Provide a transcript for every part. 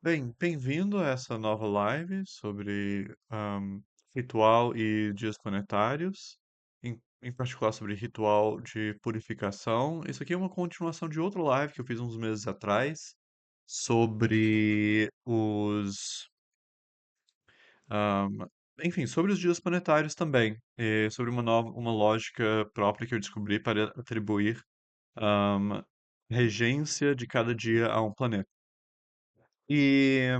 Bem, bem-vindo a essa nova live sobre ritual e dias planetários, em particular sobre ritual de purificação. Isso aqui é uma continuação de outra live que eu fiz uns meses atrás sobre ahm, enfim, sobre os dias planetários também, e sobre uma lógica própria que eu descobri para atribuir ahm, regência de cada dia a um planeta. E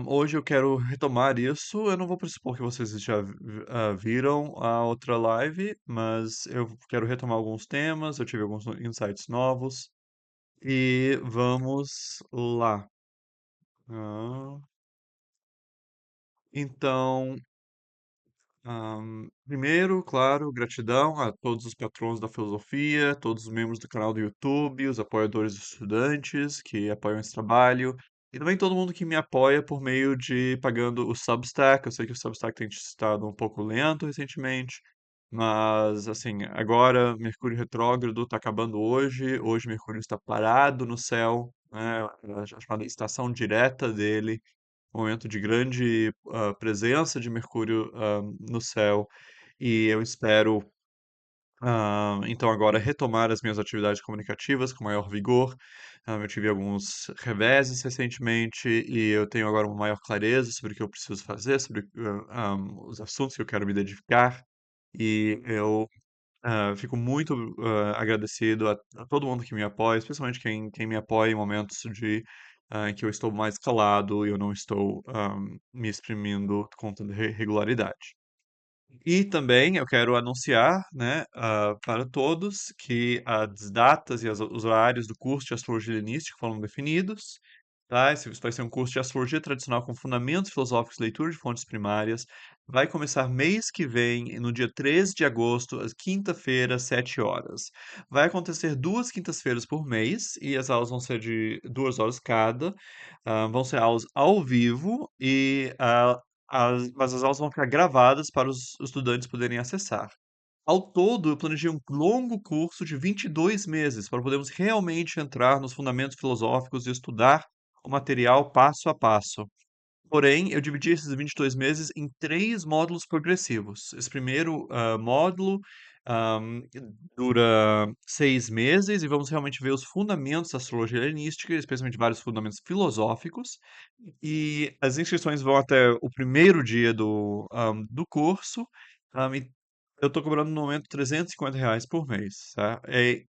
hoje eu quero retomar isso. Eu não vou pressupor que vocês já viram a outra live, mas eu quero retomar alguns temas. Eu tive alguns insights novos e vamos lá. Ah, então, primeiro, claro, gratidão a todos os patrões da filosofia, todos os membros do canal do YouTube, os apoiadores dos estudantes que apoiam esse trabalho, e também todo mundo que me apoia por meio de pagando o Substack. Eu sei que o Substack tem estado um pouco lento recentemente, mas assim, agora Mercúrio retrógrado está acabando hoje. Hoje Mercúrio está parado no céu, né? A chamada estação direta dele, momento de grande presença de Mercúrio no céu, e eu espero então agora retomar as minhas atividades comunicativas com maior vigor. Eu tive alguns reveses recentemente e eu tenho agora uma maior clareza sobre o que eu preciso fazer, sobre os assuntos que eu quero me dedicar, e eu fico muito agradecido a todo mundo que me apoia, especialmente quem me apoia em momentos em que eu estou mais calado e eu não estou me exprimindo com tanta regularidade. E também eu quero anunciar, né, para todos que as datas e os horários do curso de Astrologia Helenística foram definidos, tá? Esse vai ser um curso de Astrologia Tradicional com Fundamentos Filosóficos e Leitura de Fontes Primárias. Vai começar mês que vem, no dia 13 de agosto, às quinta-feira, às 7 horas. Vai acontecer duas quintas-feiras por mês e as aulas vão ser de 2 horas cada. Vão ser aulas ao vivo e mas as aulas vão ficar gravadas para os estudantes poderem acessar. Ao todo, eu planejei um longo curso de 22 meses para podermos realmente entrar nos fundamentos filosóficos e estudar o material passo a passo. Porém, eu dividi esses 22 meses em três módulos progressivos. Esse primeiro módulo ahm, dura 6 meses e vamos realmente ver os fundamentos da astrologia helenística, especialmente vários fundamentos filosóficos. E as inscrições vão até o primeiro dia do curso. E eu estou cobrando no momento R$ 350 por mês, tá?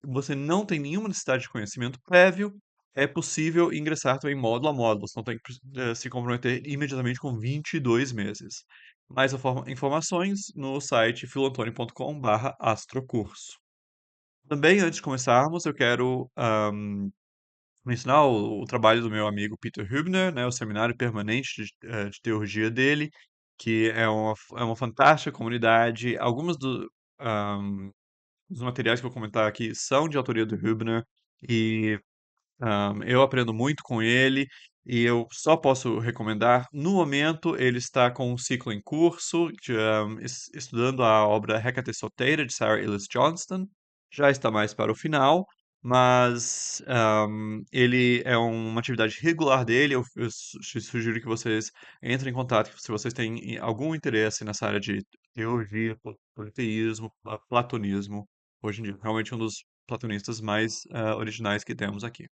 Você não tem nenhuma necessidade de conhecimento prévio. É possível ingressar também módulo a módulo. Você não tem que se comprometer imediatamente com 22 meses. Mais informações no site filoantônio.com/astrocurso. Também, antes de começarmos, eu quero mencionar o trabalho do meu amigo Peter Hübner, né, o seminário permanente de teologia dele, que é uma fantástica comunidade. Alguns dos materiais que eu vou comentar aqui são de autoria do Hübner, e eu aprendo muito com ele, e eu só posso recomendar. No momento, ele está com um ciclo em curso, estudando a obra Hecate Soteira, de Sarah Ellis Johnston. Já está mais para o final, mas ele é uma atividade regular dele. Eu sugiro que vocês entrem em contato se vocês têm algum interesse nessa área de teologia, politeísmo, platonismo. Hoje em dia, realmente um dos platonistas mais originais que temos aqui.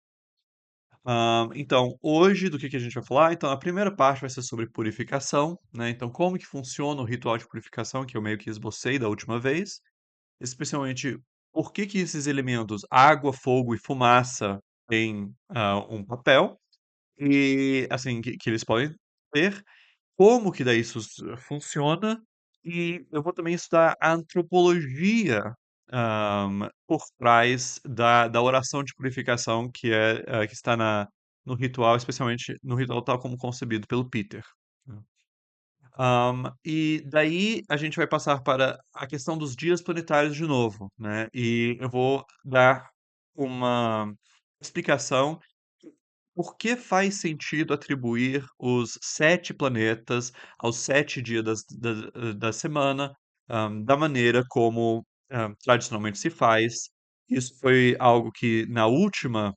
Então, hoje, do que a gente vai falar? Então, a primeira parte vai ser sobre purificação, né? Então, como que funciona o ritual de purificação, que eu meio que esbocei da última vez, especialmente por que esses elementos, água, fogo e fumaça, têm um papel, e assim, que eles podem ter, como que daí isso funciona, e eu vou também estudar a antropologia por trás da oração de purificação que está no ritual, especialmente no ritual tal como concebido pelo Peter, né. E daí a gente vai passar para a questão dos dias planetários de novo, né? E eu vou dar uma explicação por que faz sentido atribuir os 7 planetas aos 7 dias da semana, da maneira como tradicionalmente se faz. Isso foi algo que na última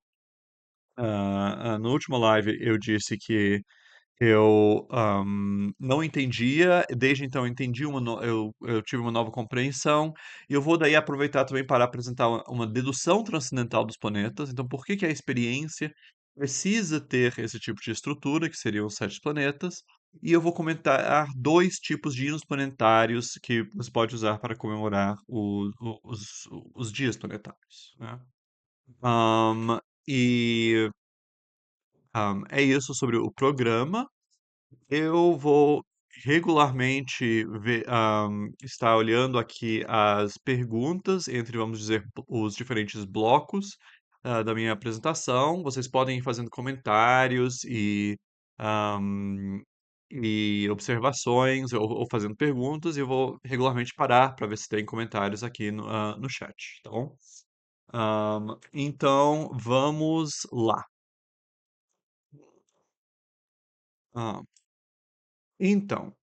No último live eu disse que eu não entendia, desde então eu entendi eu tive uma nova compreensão, e eu vou daí aproveitar também para apresentar uma dedução transcendental dos planetas. Então, por que que a experiência precisa ter esse tipo de estrutura, que seriam os sete planetas, e eu vou comentar dois tipos de hinos planetários que você pode usar para comemorar os dias planetários, né? Ahn, e é isso sobre o programa. Eu vou regularmente estar olhando aqui as perguntas entre, vamos dizer, os diferentes blocos da minha apresentação. Vocês podem ir fazendo comentários ahm, e observações ou fazendo perguntas, e eu vou regularmente parar para ver se tem comentários aqui no chat, tá bom? Então, vamos lá. Ah, Então,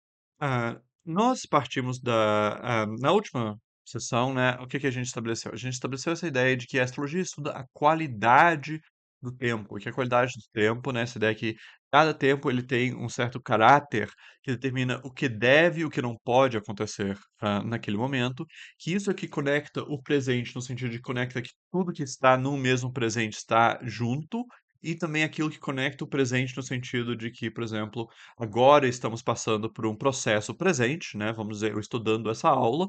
nós partimos na última sessão, né, o que que a gente estabeleceu? A gente estabeleceu essa ideia de que a astrologia estuda a qualidade do tempo, e que a qualidade do tempo, né, essa ideia que cada tempo ele tem um certo caráter que determina o que deve e o que não pode acontecer, naquele momento, que isso é que conecta o presente, no sentido de conecta que tudo que está no mesmo presente está junto, e também aquilo que conecta o presente no sentido de que, por exemplo, agora estamos passando por um processo presente, né? Vamos dizer, eu estou dando essa aula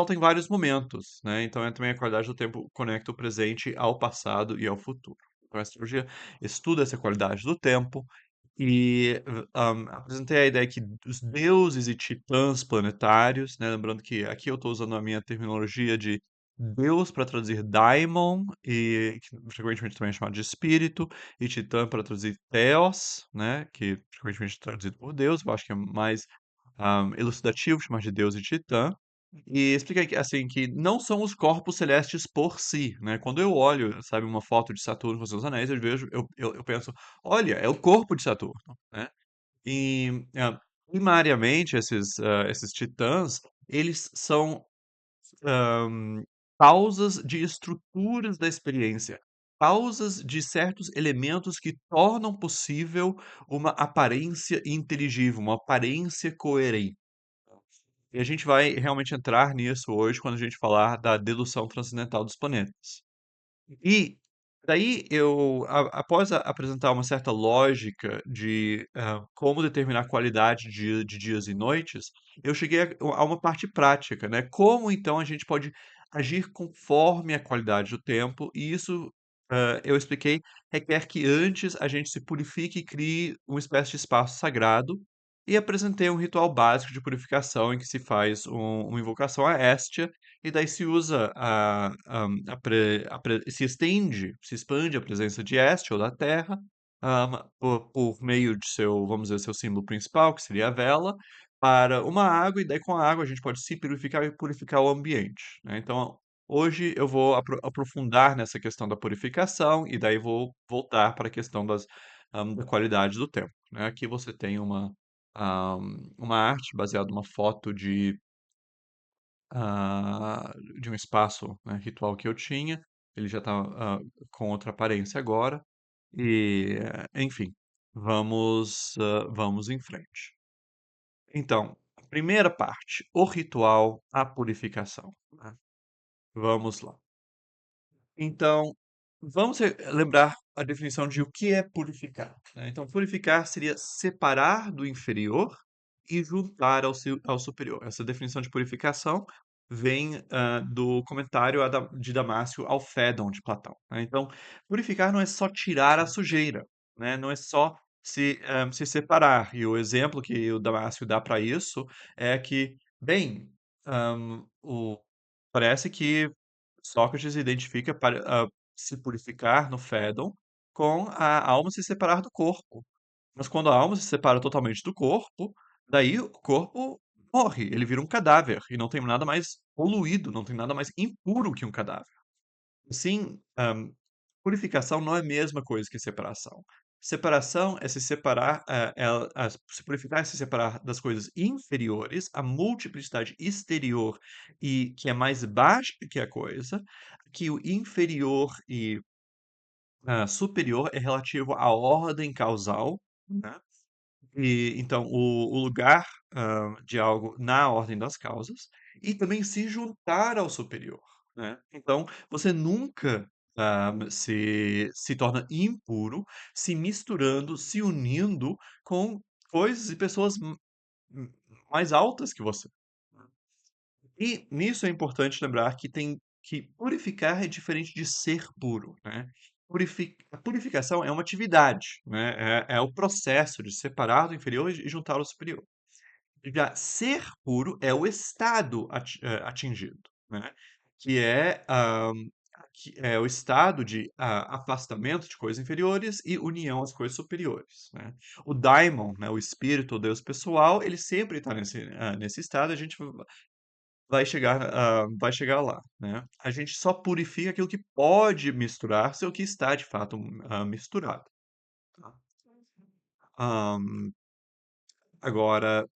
tem vários momentos, né? Então é também a qualidade do tempo conecta o presente ao passado e ao futuro. Então a astrologia estuda essa qualidade do tempo e apresentei a ideia que os deuses e titãs planetários, né? Lembrando que aqui eu estou usando a minha terminologia de Deus para traduzir daimon, e que frequentemente também é chamado de espírito, e titã para traduzir theos, né? Que frequentemente é traduzido por Deus. Eu acho que é mais elucidativo chamar de Deus e titã. E expliquei que, assim, que não são os corpos celestes por si, né? Quando eu olho, sabe, uma foto de Saturno com seus anéis, eu vejo, eu penso, olha, é o corpo de Saturno, né? E primariamente esses titãs, eles são hum, causas de estruturas da experiência, causas de certos elementos que tornam possível uma aparência inteligível, uma aparência coerente. E a gente vai realmente entrar nisso hoje quando a gente falar da dedução transcendental dos planetas. E daí após apresentar uma certa lógica de como determinar a qualidade de dias e noites, eu cheguei a uma parte prática, né? Como então a gente pode agir conforme a qualidade do tempo, e isso eu expliquei, requer que antes a gente se purifique e crie uma espécie de espaço sagrado, e apresentei um ritual básico de purificação em que se faz uma invocação a Hestia, e daí se usa se expande a presença de Hestia ou da Terra, por meio de seu, vamos dizer, seu símbolo principal, que seria a vela, para uma água, e daí com a água a gente pode se purificar e purificar o ambiente, né? Então, hoje eu vou aprofundar nessa questão da purificação, e daí vou voltar para a questão da qualidade do tempo, né? Aqui você tem uma arte baseada numa foto de um espaço, né, ritual que eu tinha. Ele já está com outra aparência agora. E, enfim, vamos em frente. Então, a primeira parte, o ritual, a purificação, né? Vamos lá. Então, vamos lembrar a definição de o que é purificar, né? Então, purificar seria separar do inferior e juntar ao superior. Essa definição de purificação vem do comentário de Damásio ao Fédon de Platão, né? Então, purificar não é só tirar a sujeira, né? Não é só se separar. E o exemplo que o Damásio dá para isso é que, bem, parece que Sócrates identifica se purificar no Fédon com a alma se separar do corpo. Mas quando a alma se separa totalmente do corpo, daí o corpo morre, ele vira um cadáver e não tem nada mais poluído, não tem nada mais impuro que um cadáver. Sim, purificação não é a mesma coisa que separação. Separação é se separar, se purificar é se separar das coisas inferiores, a multiplicidade exterior e que é mais baixa que a coisa, que o inferior e superior é relativo à ordem causal, né? E então o lugar, de algo na ordem das causas, e também se juntar ao superior, né. Então, você nunca, se torna impuro se misturando, se unindo com coisas e pessoas m mais altas que você. E nisso é importante lembrar que purificar é diferente de ser puro, né. A purificação é uma atividade, né, é o processo de separar do inferior e juntar ao superior. Já ser puro é o estado atingido, né, que é, que é o estado de, afastamento de coisas inferiores e união às coisas superiores, né. O daimon, né, o espírito ou Deus pessoal, ele sempre está nesse estado, a gente vai chegar lá, né. A gente só purifica aquilo que pode misturar-se ou que está de fato, misturado, tá. Hã, agora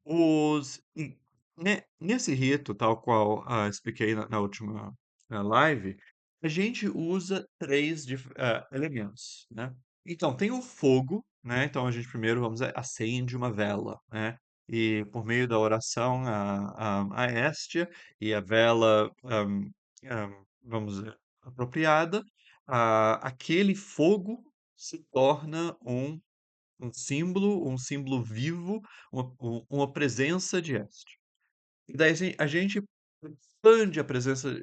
os e nesse rito, tal qual, expliquei na última, live, a gente usa 3 elementos, né. Então tem o fogo, né, então a gente primeiro, vamos dizer, acende uma vela, né, e por meio da oração a Héstia e a vela, vamos dizer, apropriada, aquele fogo se torna um símbolo vivo, uma presença de Hestia. E daí a gente expande a presença,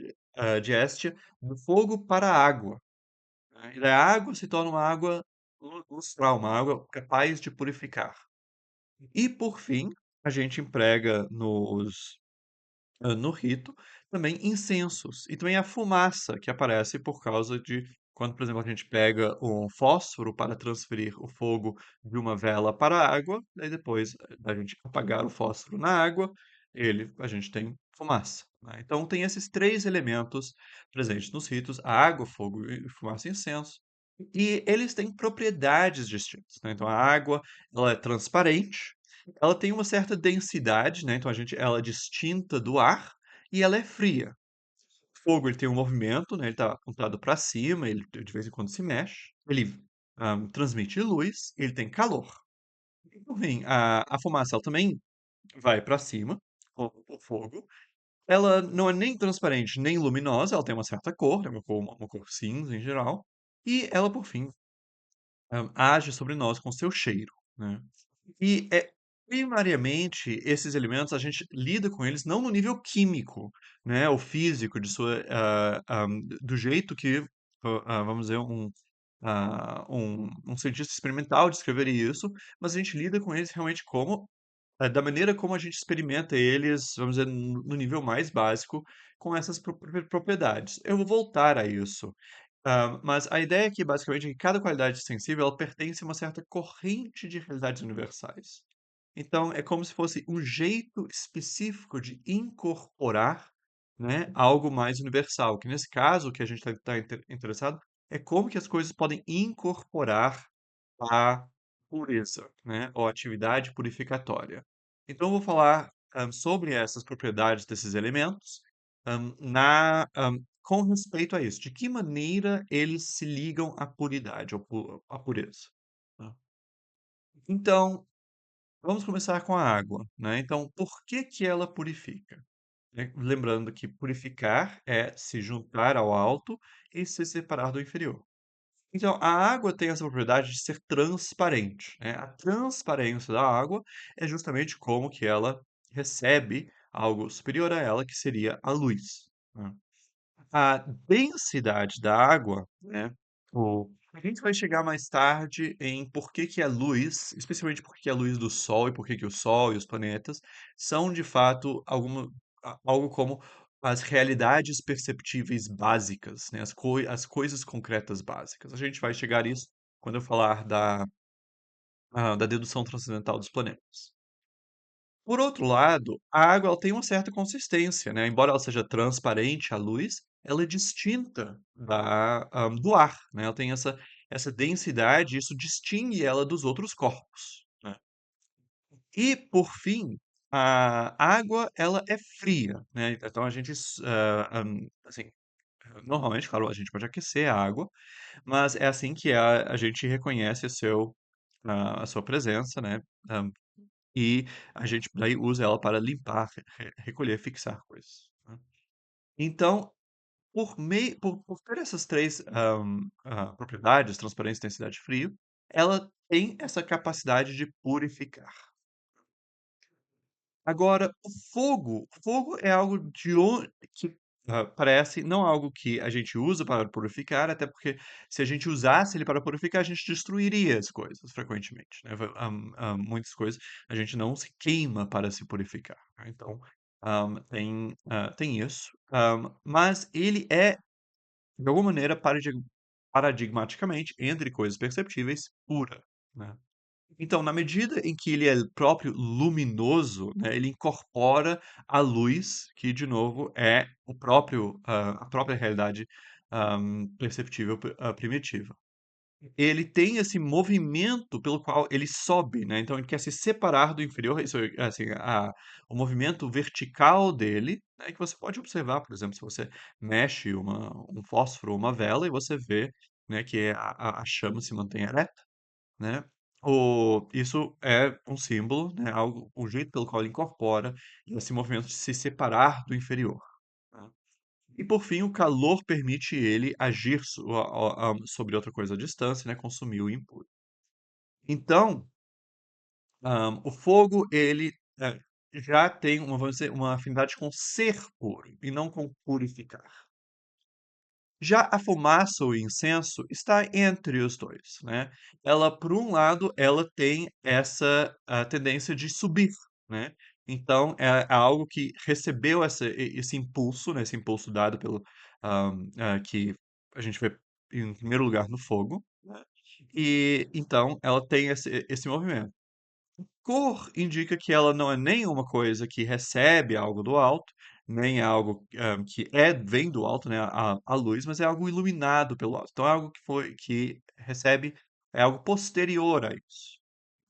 de Hestia do fogo para a água, né, e daí a água se torna uma água lustral, uma água capaz de purificar. E por fim, a gente emprega no rito, também incensos e também a fumaça que aparece por causa de quando, por exemplo, a gente pega um fósforo para transferir o fogo de uma vela para a água, daí depois da gente apagar o fósforo na água, a gente tem fumaça, né. Então tem esses 3 elementos presentes nos ritos: a água, fogo e fumaça e incenso. E eles têm propriedades distintas, né. Então a água, ela é transparente, ela tem uma certa densidade, né, então ela é distinta do ar e ela é fria. O fogo, ele tem um movimento, né, ele está apontado para cima, ele de vez em quando se mexe, ele, transmite luz, ele tem calor. E por fim, a fumaça, ela também vai para cima, o fogo, ela não é nem transparente, nem luminosa, ela tem uma certa cor, é uma cor cinza em geral, e ela, por fim, age sobre nós com seu cheiro, né. E, primariamente, esses elementos a gente lida com eles não no nível químico, né, ou físico de sua, do jeito que, vamos dizer, um cientista experimental descreveria isso, mas a gente lida com eles realmente como da maneira como a gente experimenta eles, vamos dizer, no nível mais básico, com essas propriedades. Eu vou voltar a isso. Mas a ideia aqui, basicamente, é que cada qualidade sensível, ela pertence a uma certa corrente de realidades universais. Então, é como se fosse um jeito específico de incorporar, né, algo mais universal, que nesse caso, o que a gente está interessado é como que as coisas podem incorporar a pureza, né, ou atividade purificatória. Então eu vou falar, sobre essas propriedades desses elementos, com respeito a isso, de que maneira eles se ligam à puridade, à pureza, tá. Então, vamos começar com a água, né, então por que que ela purifica? Né, lembrando que purificar é se juntar ao alto e se separar do inferior. Então, a água tem essa propriedade de ser transparente, né? A transparência da água é justamente como que ela recebe algo superior a ela, que seria a luz, né? A densidade da água, né? A gente vai chegar mais tarde em por que que a luz, especialmente por que que a luz do Sol e por que que o Sol e os planetas são de fato algo como as realidades perceptíveis básicas, né? As coisas concretas básicas. A gente vai chegar a isso quando eu falar da dedução transcendental dos planetas. Por outro lado, a água ela tem uma certa consistência, né? Embora ela seja transparente à luz, ela é distinta do ar, né? Ela tem essa densidade, isso distingue ela dos outros corpos, né? E, por fim, a água ela é fria, né? Então a gente, assim, Normalmente, claro, a gente pode aquecer a água, mas é assim que a gente reconhece a sua presença, né? ah, e a gente daí usa ela para limpar, recolher, fixar coisas, né? Então, por ter essas três propriedades, transparência, intensidade e frio, ela tem essa capacidade de purificar. Agora, o fogo é algo que parece não algo que a gente usa para purificar, até porque se a gente usasse ele para purificar, a gente destruiria as coisas frequentemente, né? Muitas coisas a gente não se queima para se purificar, né? Então, tem isso. Mas ele é, de alguma maneira, paradigmaticamente, entre coisas perceptíveis, pura, né? Então, na medida em que ele é próprio luminoso, né, ele incorpora a luz, que de novo é a própria realidade perceptível primitiva. Ele tem esse movimento pelo qual ele sobe, né? Então ele quer se separar do inferior. Isso, assim, o movimento vertical dele, né, que você pode observar, por exemplo, se você mexe um fósforo ou uma vela e você vê, né, que a chama se mantém ereta, né? Isso é um símbolo, né? Algo, um jeito pelo qual ele incorpora esse movimento de se separar do inferior, né? E por fim, o calor permite ele agir sobre outra coisa à distância, né? Consumir o impuro. Então, o fogo, ele já tem vamos dizer, uma afinidade com ser puro e não com purificar. Já a fumaça ou incenso está entre os dois, né? Ela, por um lado, ela tem essa tendência de subir, né? Então, é algo que recebeu esse impulso, né? Esse impulso dado que a gente vê em primeiro lugar no fogo, né? E então ela tem esse movimento. Cor indica que ela não é nem uma coisa que recebe algo do alto, nem é algo que vem do alto, né, a luz, mas é algo iluminado pelo alto. Então é algo que recebe, é algo posterior a isso.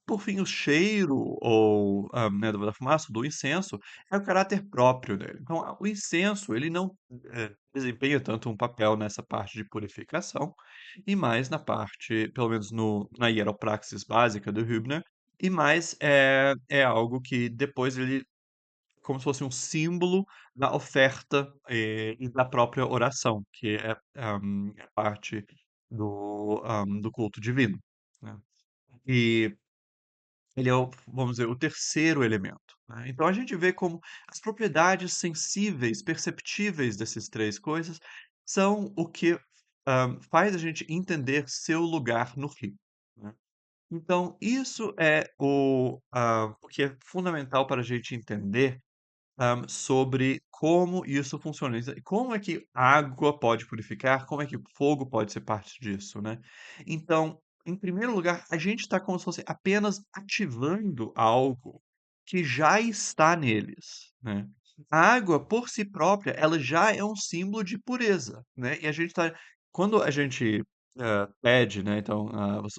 Por fim, o cheiro ou né, da fumaça, do incenso, é o caráter próprio dele. Então, o incenso, ele não desempenha tanto um papel nessa parte de purificação, e mais na parte, pelo menos na hieropraxis básica do Hübner, e mais é algo que depois ele, como se fosse um símbolo da oferta e da própria oração, que é parte do culto divino, né? E ele é vamos dizer, o terceiro elemento, né? Então a gente vê como as propriedades sensíveis, perceptíveis dessas três coisas são o que faz a gente entender seu lugar no rio, né? Então isso é o que é fundamental para a gente entender sobre como isso funciona. Como é que a água pode purificar? Como é que o fogo pode ser parte disso, né? Então, em primeiro lugar, a gente está como se fosse apenas ativando algo que já está neles, né? A água, por si própria, ela já é um símbolo de pureza, né? E a gente está, quando a gente pede, né? Então,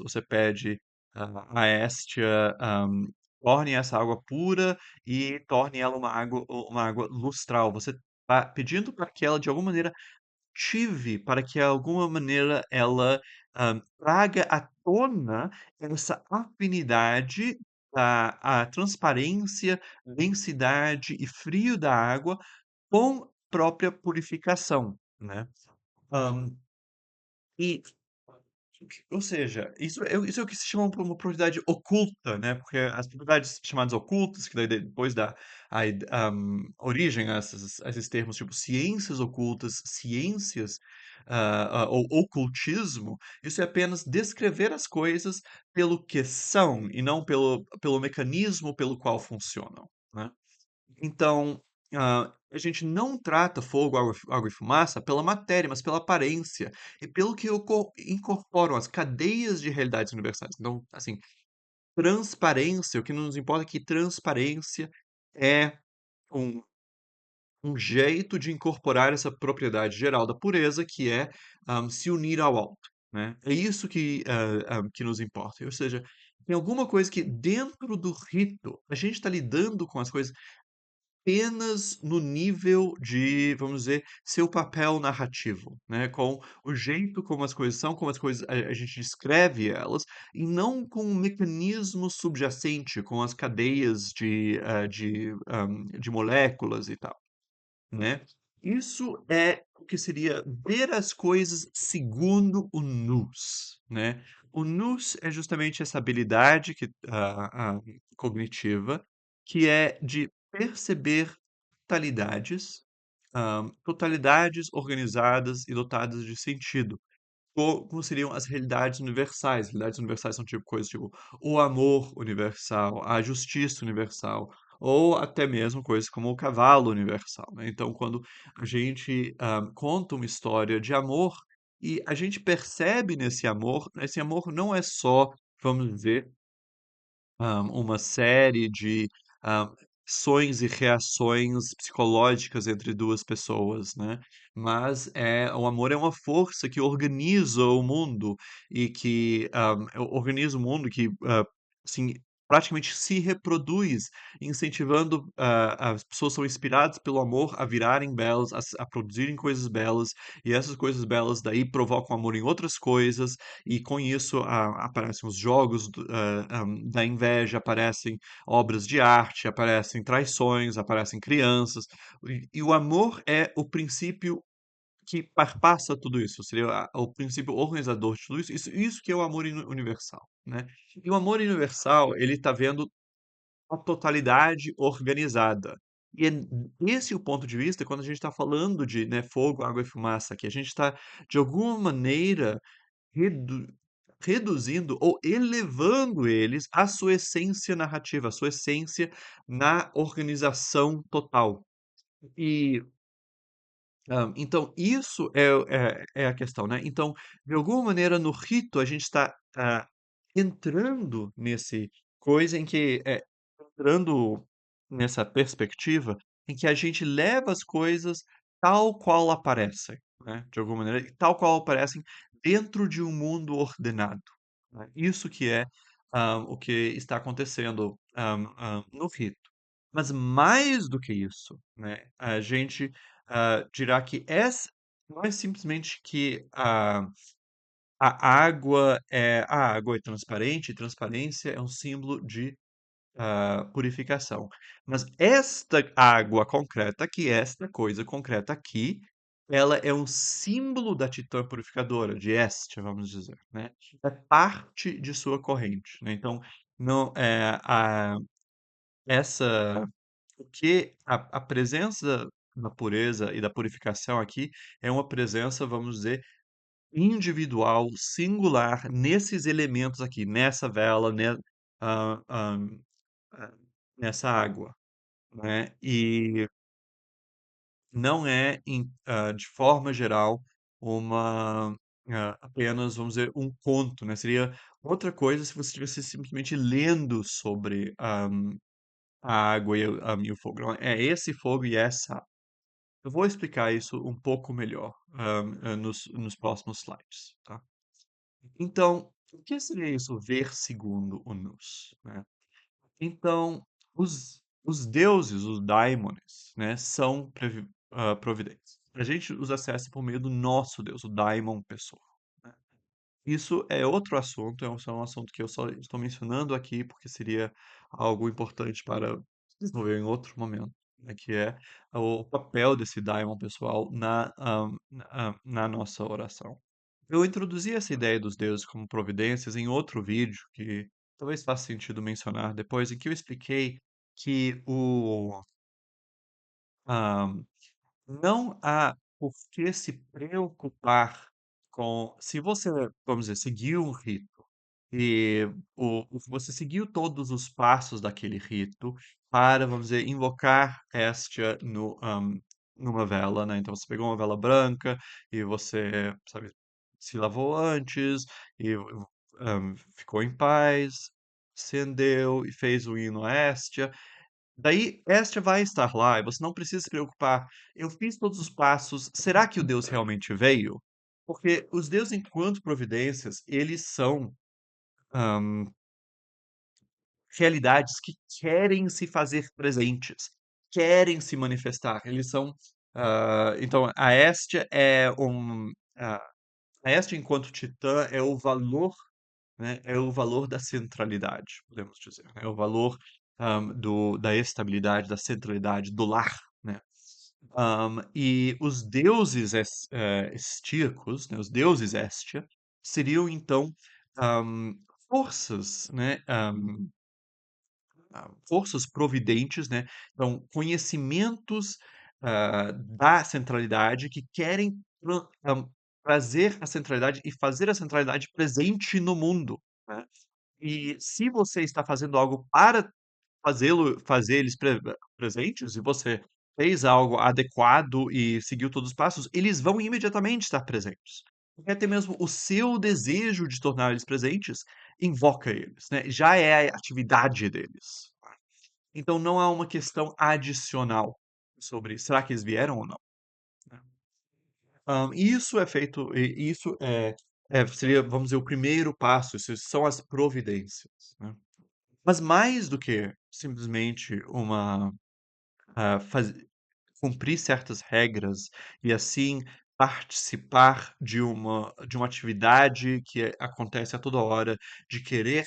você pede a Estia, torne essa água pura e torne ela uma água lustral. Você está pedindo para que ela, de alguma maneira, ative, para que, de alguma maneira, ela traga à tona essa afinidade a transparência, densidade e frio da água com própria purificação, né? Hã, e ou seja, isso é o que se chama por uma propriedade oculta, né? Porque as propriedades chamadas ocultas, que daí depois dá origem a esses termos tipo ciências ocultas, ciências ou ocultismo, isso é apenas descrever as coisas pelo que são e não pelo mecanismo pelo qual funcionam, né? Então, a gente não trata fogo, água e fumaça pela matéria, mas pela aparência e pelo que incorporam as cadeias de realidades universais. Então, assim, transparência, o que nos importa é que transparência é um, um jeito de incorporar essa propriedade geral da pureza, que é se unir ao alto, né? É isso que nos importa. Ou seja, tem alguma coisa que dentro do rito a gente está lidando com as coisas apenas no nível de, vamos dizer, seu papel narrativo, né? Com o jeito como as coisas são, como as coisas a gente descreve elas, e não com o mecanismo subjacente, com as cadeias de moléculas e tal, né? Isso é o que seria ver as coisas segundo o nous, né? O nous é justamente essa habilidade cognitiva que é de perceber totalidades organizadas e dotadas de sentido. Como seriam as realidades universais? Realidades universais são tipo coisas tipo o amor universal, a justiça universal, ou até mesmo coisas como o cavalo universal, né? Então, quando a gente conta uma história de amor e a gente percebe nesse amor, esse amor não é só, vamos dizer, uma série de ah, ações e reações psicológicas entre duas pessoas, né? Mas o amor é uma força que organiza o mundo e que organiza o mundo que assim, praticamente se reproduz, incentivando as pessoas são inspiradas pelo amor a virarem belas, a produzirem coisas belas, e essas coisas belas daí provocam amor em outras coisas, e com isso aparecem os jogos da inveja, aparecem obras de arte, aparecem traições, aparecem crianças. E o amor é o princípio que perpassa tudo isso, seria o princípio organizador de tudo isso, isso que é o amor universal, né? E o amor universal, ele está vendo a totalidade organizada. E é esse o ponto de vista quando a gente está falando de, né, fogo, água e fumaça, que a gente está, de alguma maneira, redu reduzindo ou elevando eles à sua essência narrativa, à sua essência na organização total. E, então isso é a questão, né. Então, de alguma maneira, no rito, a gente está, entrando nesse coisa em que entrando nessa perspectiva em que a gente leva as coisas tal qual aparecem, né, de alguma maneira, e tal qual aparecem dentro de um mundo ordenado, né. Isso que é, o que está acontecendo, no rito. Mas mais do que isso, né, a gente, dirá que essa não é simplesmente que a água é transparente, e transparência é um símbolo de purificação. Mas esta água concreta aqui, esta coisa concreta aqui, ela é um símbolo da Titã purificadora, de Hestia, vamos dizer, né? É parte de sua corrente, né? Então, não é essa o que a presença da pureza e da purificação aqui é uma presença, vamos dizer, individual, singular nesses elementos aqui, nessa vela, ah, ah, ah, nessa água, né? E não é, de forma geral, uma apenas, vamos dizer, um conto, né? Seria outra coisa se você estivesse simplesmente lendo sobre a água e o fogo. Não, é esse fogo e essa água. Eu vou explicar isso um pouco melhor nos próximos slides, tá? Então, o que seria isso, ver segundo o Nus, né? Então, os deuses, os daimones, né, são providentes. A gente os acessa por meio do nosso Deus, o daimon pessoa, né? Isso é outro assunto, só um assunto que eu só estou mencionando aqui porque seria algo importante para desenvolver em outro momento, né, que é o papel desse daimon pessoal na nossa oração. Eu introduzi essa ideia dos deuses como providências em outro vídeo que talvez faça sentido mencionar depois, em que eu expliquei que ah, não há por que se preocupar com se você, vamos dizer, seguiu um rito e você seguiu todos os passos daquele rito para, vamos dizer, invocar Hestia numa vela, né? Então você pegou uma vela branca e você, sabe, se lavou antes e ficou em paz, acendeu e fez o hino a Hestia. Daí, Estia vai estar lá e você não precisa se preocupar. Eu fiz todos os passos. Será que o Deus realmente veio? Porque os deuses, enquanto providências, eles são realidades que querem se fazer presentes. querem se manifestar. Eles são, então a Hestia é a Hestia enquanto titã é o valor, né, é o valor da centralidade, podemos dizer, né, é o valor da estabilidade, da centralidade, do lar, né? E os deuses estíacos, né, os deuses Hestia, seriam então ahm, forças, né, forças providentes, né? Então, conhecimentos da centralidade que querem trazer a centralidade e fazer a centralidade presente no mundo, né? E se você está fazendo algo para fazer eles presentes, e você fez algo adequado e seguiu todos os passos, eles vão imediatamente estar presentes. Porque até mesmo o seu desejo de tornar eles presentes invoca eles, né? Já é a atividade deles. Então não há uma questão adicional sobre será que eles vieram ou não, né? Isso é feito, e isso seria, vamos dizer, o primeiro passo, isso são as providências, né? Mas mais do que simplesmente cumprir certas regras e assim participar de uma atividade que acontece a toda hora, de querer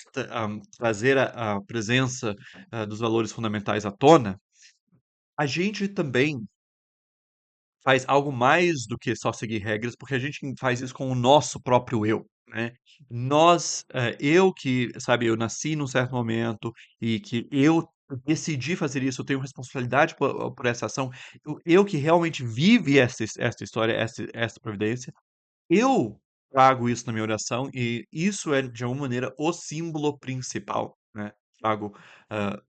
trazer a presença dos valores fundamentais à tona, a gente também faz algo mais do que só seguir regras, porque a gente faz isso com o nosso próprio eu, né? Eu que, sabe, eu nasci num certo momento e que eu decidi fazer isso, eu tenho responsabilidade por essa ação, eu que realmente vive essa história, essa providência, eu trago isso na minha oração e isso é, de alguma maneira, o símbolo principal, né? Trago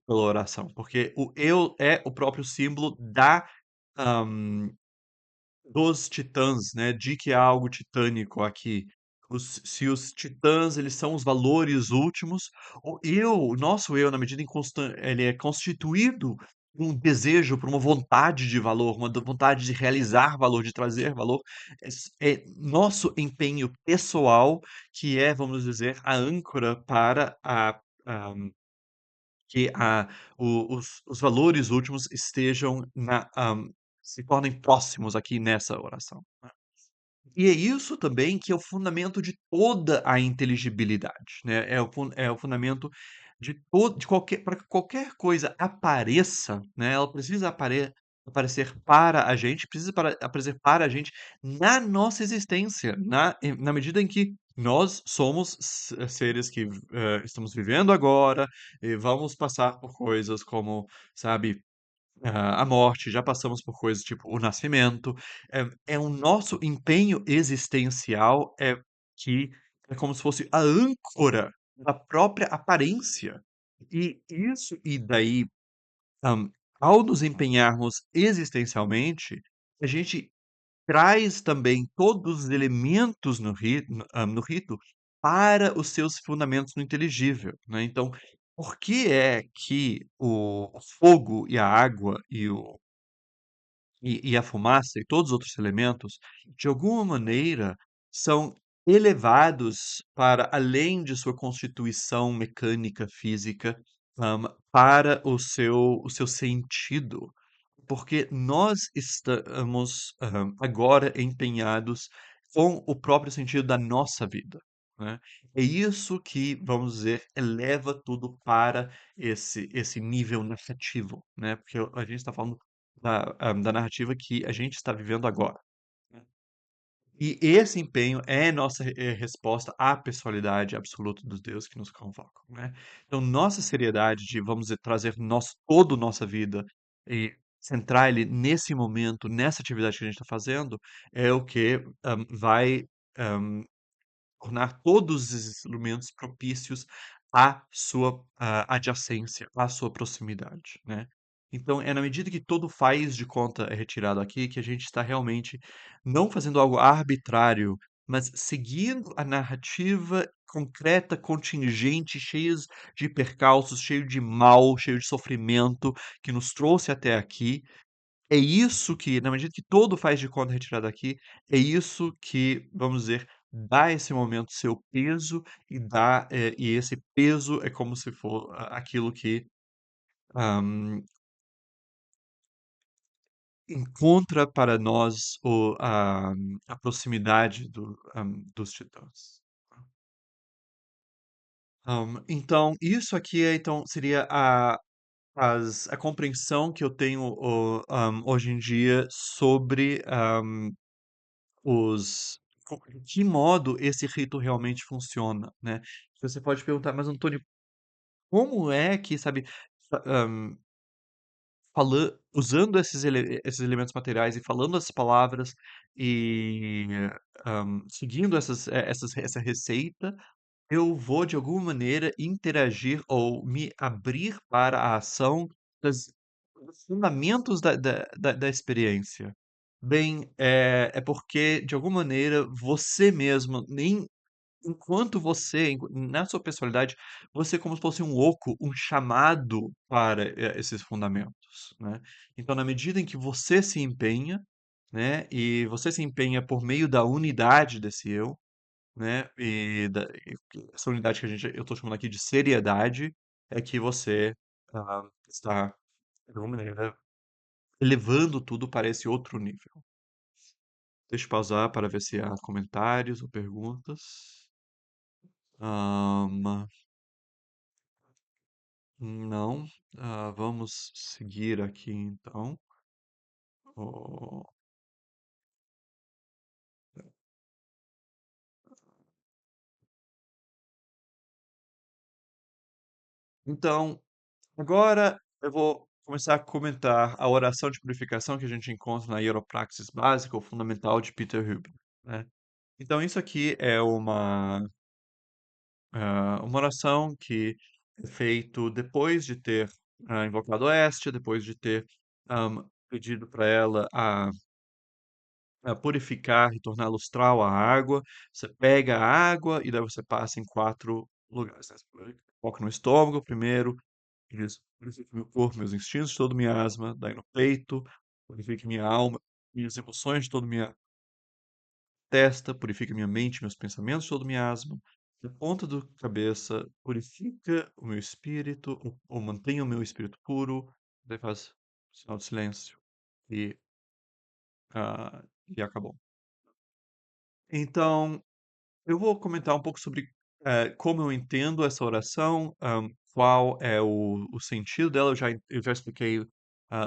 pela oração, porque o eu é o próprio símbolo dos titãs, né, de que há algo titânico aqui. Se os titãs, eles são os valores últimos, o nosso eu, na medida em ele é constituído por um desejo, por uma vontade de valor, uma vontade de realizar valor, de trazer valor, é nosso empenho pessoal que é, vamos dizer, a âncora para que os valores últimos estejam se tornem próximos aqui nessa oração, né. E é isso também que é o fundamento de toda a inteligibilidade, né, é o fundamento de qualquer para que qualquer coisa apareça, né, ela precisa aparecer para a gente, precisa aparecer para a gente na nossa existência, na medida em que nós somos seres que, estamos vivendo agora e vamos passar por coisas como, sabe, a morte, já passamos por coisas tipo o nascimento. É o nosso empenho existencial que é como se fosse a âncora da própria aparência. E daí, hã, ao nos empenharmos existencialmente, a gente traz também todos os elementos no rito para os seus fundamentos no inteligível, né. Então, por que é que o fogo e a água e a fumaça e todos os outros elementos, de alguma maneira, são elevados para além de sua constituição mecânica, física, para o seu sentido? Porque nós estamos, agora empenhados com o próprio sentido da nossa vida, né. É isso que, vamos dizer, eleva tudo para esse nível narrativo, né, porque a gente está falando da narrativa que a gente está vivendo agora, né. E esse empenho é nossa resposta à pessoalidade absoluta dos deuses que nos convocam, né. Então nossa seriedade de, vamos dizer, trazer todo nossa vida e centrar ele nesse momento, nessa atividade que a gente está fazendo, é o que, vai, hã, tornar todos os instrumentos propícios à sua, adjacência, à sua proximidade, né. Então é na medida que todo faz de conta é retirado aqui, que a gente está realmente não fazendo algo arbitrário, mas seguindo a narrativa concreta, contingente, cheios de percalços, cheio de mal, cheio de sofrimento, que nos trouxe até aqui, é isso que, na medida que todo faz de conta retirado aqui, é isso que, vamos dizer, dá esse momento seu peso e esse peso é como se for aquilo que, hã, encontra para nós a proximidade dos titãs. Então, isso aqui então seria a compreensão que eu tenho hoje em dia sobre os de que modo esse rito realmente funciona, né? Você pode perguntar, mas Antônio, como é que, sabe, usando esses elementos materiais e falando essas palavras e seguindo essa receita, eu vou de alguma maneira interagir ou me abrir para a ação dos fundamentos da experiência. Bem, é porque de alguma maneira você mesmo, nem enquanto você, na sua personalidade, você é como se fosse um oco, um chamado para esses fundamentos, né? Então, na medida em que você se empenha, né, e você se empenha por meio da unidade desse eu, né, essa unidade que eu estou chamando aqui de seriedade, é que você está, de alguma maneira, elevando tudo para esse outro nível. Deixa eu pausar para ver se há comentários ou perguntas. Ahn, não. Vamos seguir aqui então. Ó, Então, agora eu vou começar a comentar a oração de purificação que a gente encontra na Hieropraxis Básica ou Fundamental de Peter Huber, né? Então, isso aqui é uma oração que é feito depois de ter invocado a Hestia, depois de ter pedido para ela a purificar e tornar lustral a água. Você pega a água e daí você passa em quatro lugares, né? Você foca no estômago primeiro, isso purifica meu corpo, meus instintos, toda minha asma, daí no peito, purifica minha alma, minhas emoções, toda minha testa, purifica minha mente, meus pensamentos, toda minha asma. Na ponta da cabeça, purifica o meu espírito, ou mantenha o meu espírito puro. Daí faz sinal de silêncio e, e acabou. Então, eu vou comentar um pouco sobre como eu entendo essa oração, qual é o sentido dela. Eu já expliquei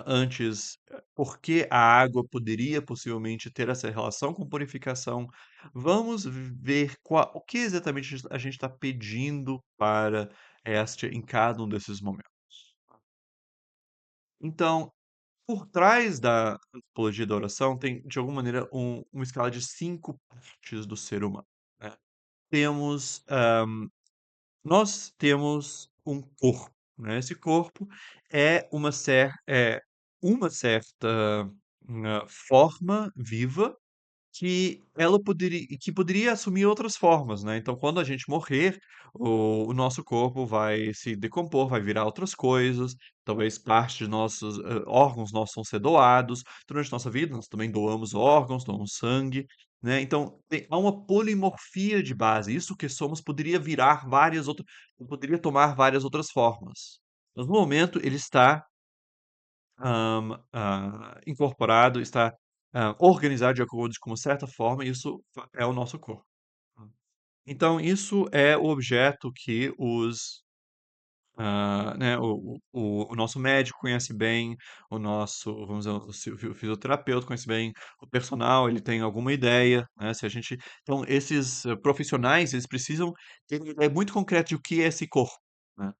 antes por que a água poderia possivelmente ter essa relação com purificação. Vamos ver o que exatamente a gente está pedindo para este em cada um desses momentos. Então, por trás da antropologia da oração tem, de alguma maneira, uma escala de cinco partes do ser humano, né? Temos, nós temos um corpo, né? Esse corpo uma certa forma viva que poderia assumir outras formas, né? Então, quando a gente morrer, o nosso corpo vai se decompor, vai virar outras coisas. Talvez parte de nossos órgãos nossos vão ser doados. Durante nossa vida, nós também doamos órgãos, doamos sangue, né? Então, há uma polimorfia de base. Isso que somos poderia tomar várias outras formas. Mas no momento, ele está incorporado, está organizado de acordo com uma certa forma, e isso é o nosso corpo. Então, isso é o objeto que né, o nosso médico conhece bem, vamos dizer, o fisioterapeuta conhece bem, o personal, ele tem alguma ideia, né? Se a gente, então, esses profissionais, eles precisam ter uma ideia muito concreta de o que é esse corpo, né?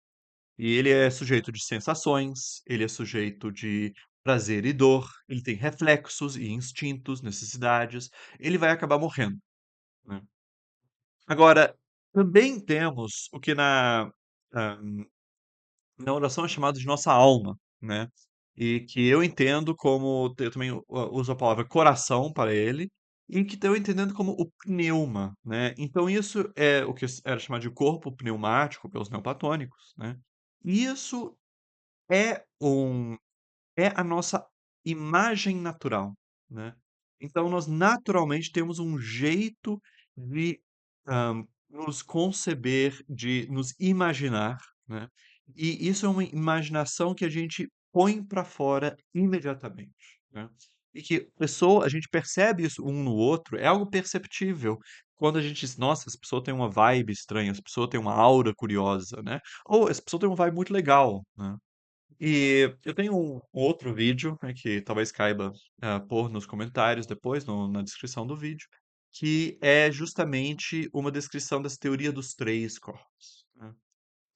E ele é sujeito de sensações, ele é sujeito de prazer e dor, ele tem reflexos e instintos, necessidades, ele vai acabar morrendo, né. Agora, também temos o que ah, na oração é chamado de nossa alma, né, e que eu entendo como eu também uso a palavra coração para ele, e que estou entendendo como o pneuma, né. Então isso é o que era chamado de corpo pneumático pelos neoplatônicos, né. E isso é um é a nossa imagem natural, né. Então nós naturalmente temos um jeito de, nos conceber, de nos imaginar, né, e isso é uma imaginação que a gente põe para fora imediatamente, né. e que a gente percebe isso um no outro, é algo perceptível. Quando a gente diz, nossa, essa pessoa tem uma vibe estranha, essa pessoa tem uma aura curiosa, né? Ou essa pessoa tem uma vibe muito legal, né? E eu tenho um outro vídeo, né, que talvez caiba pôr nos comentários depois, na descrição do vídeo, que é justamente uma descrição dessa teoria dos três corpos, né?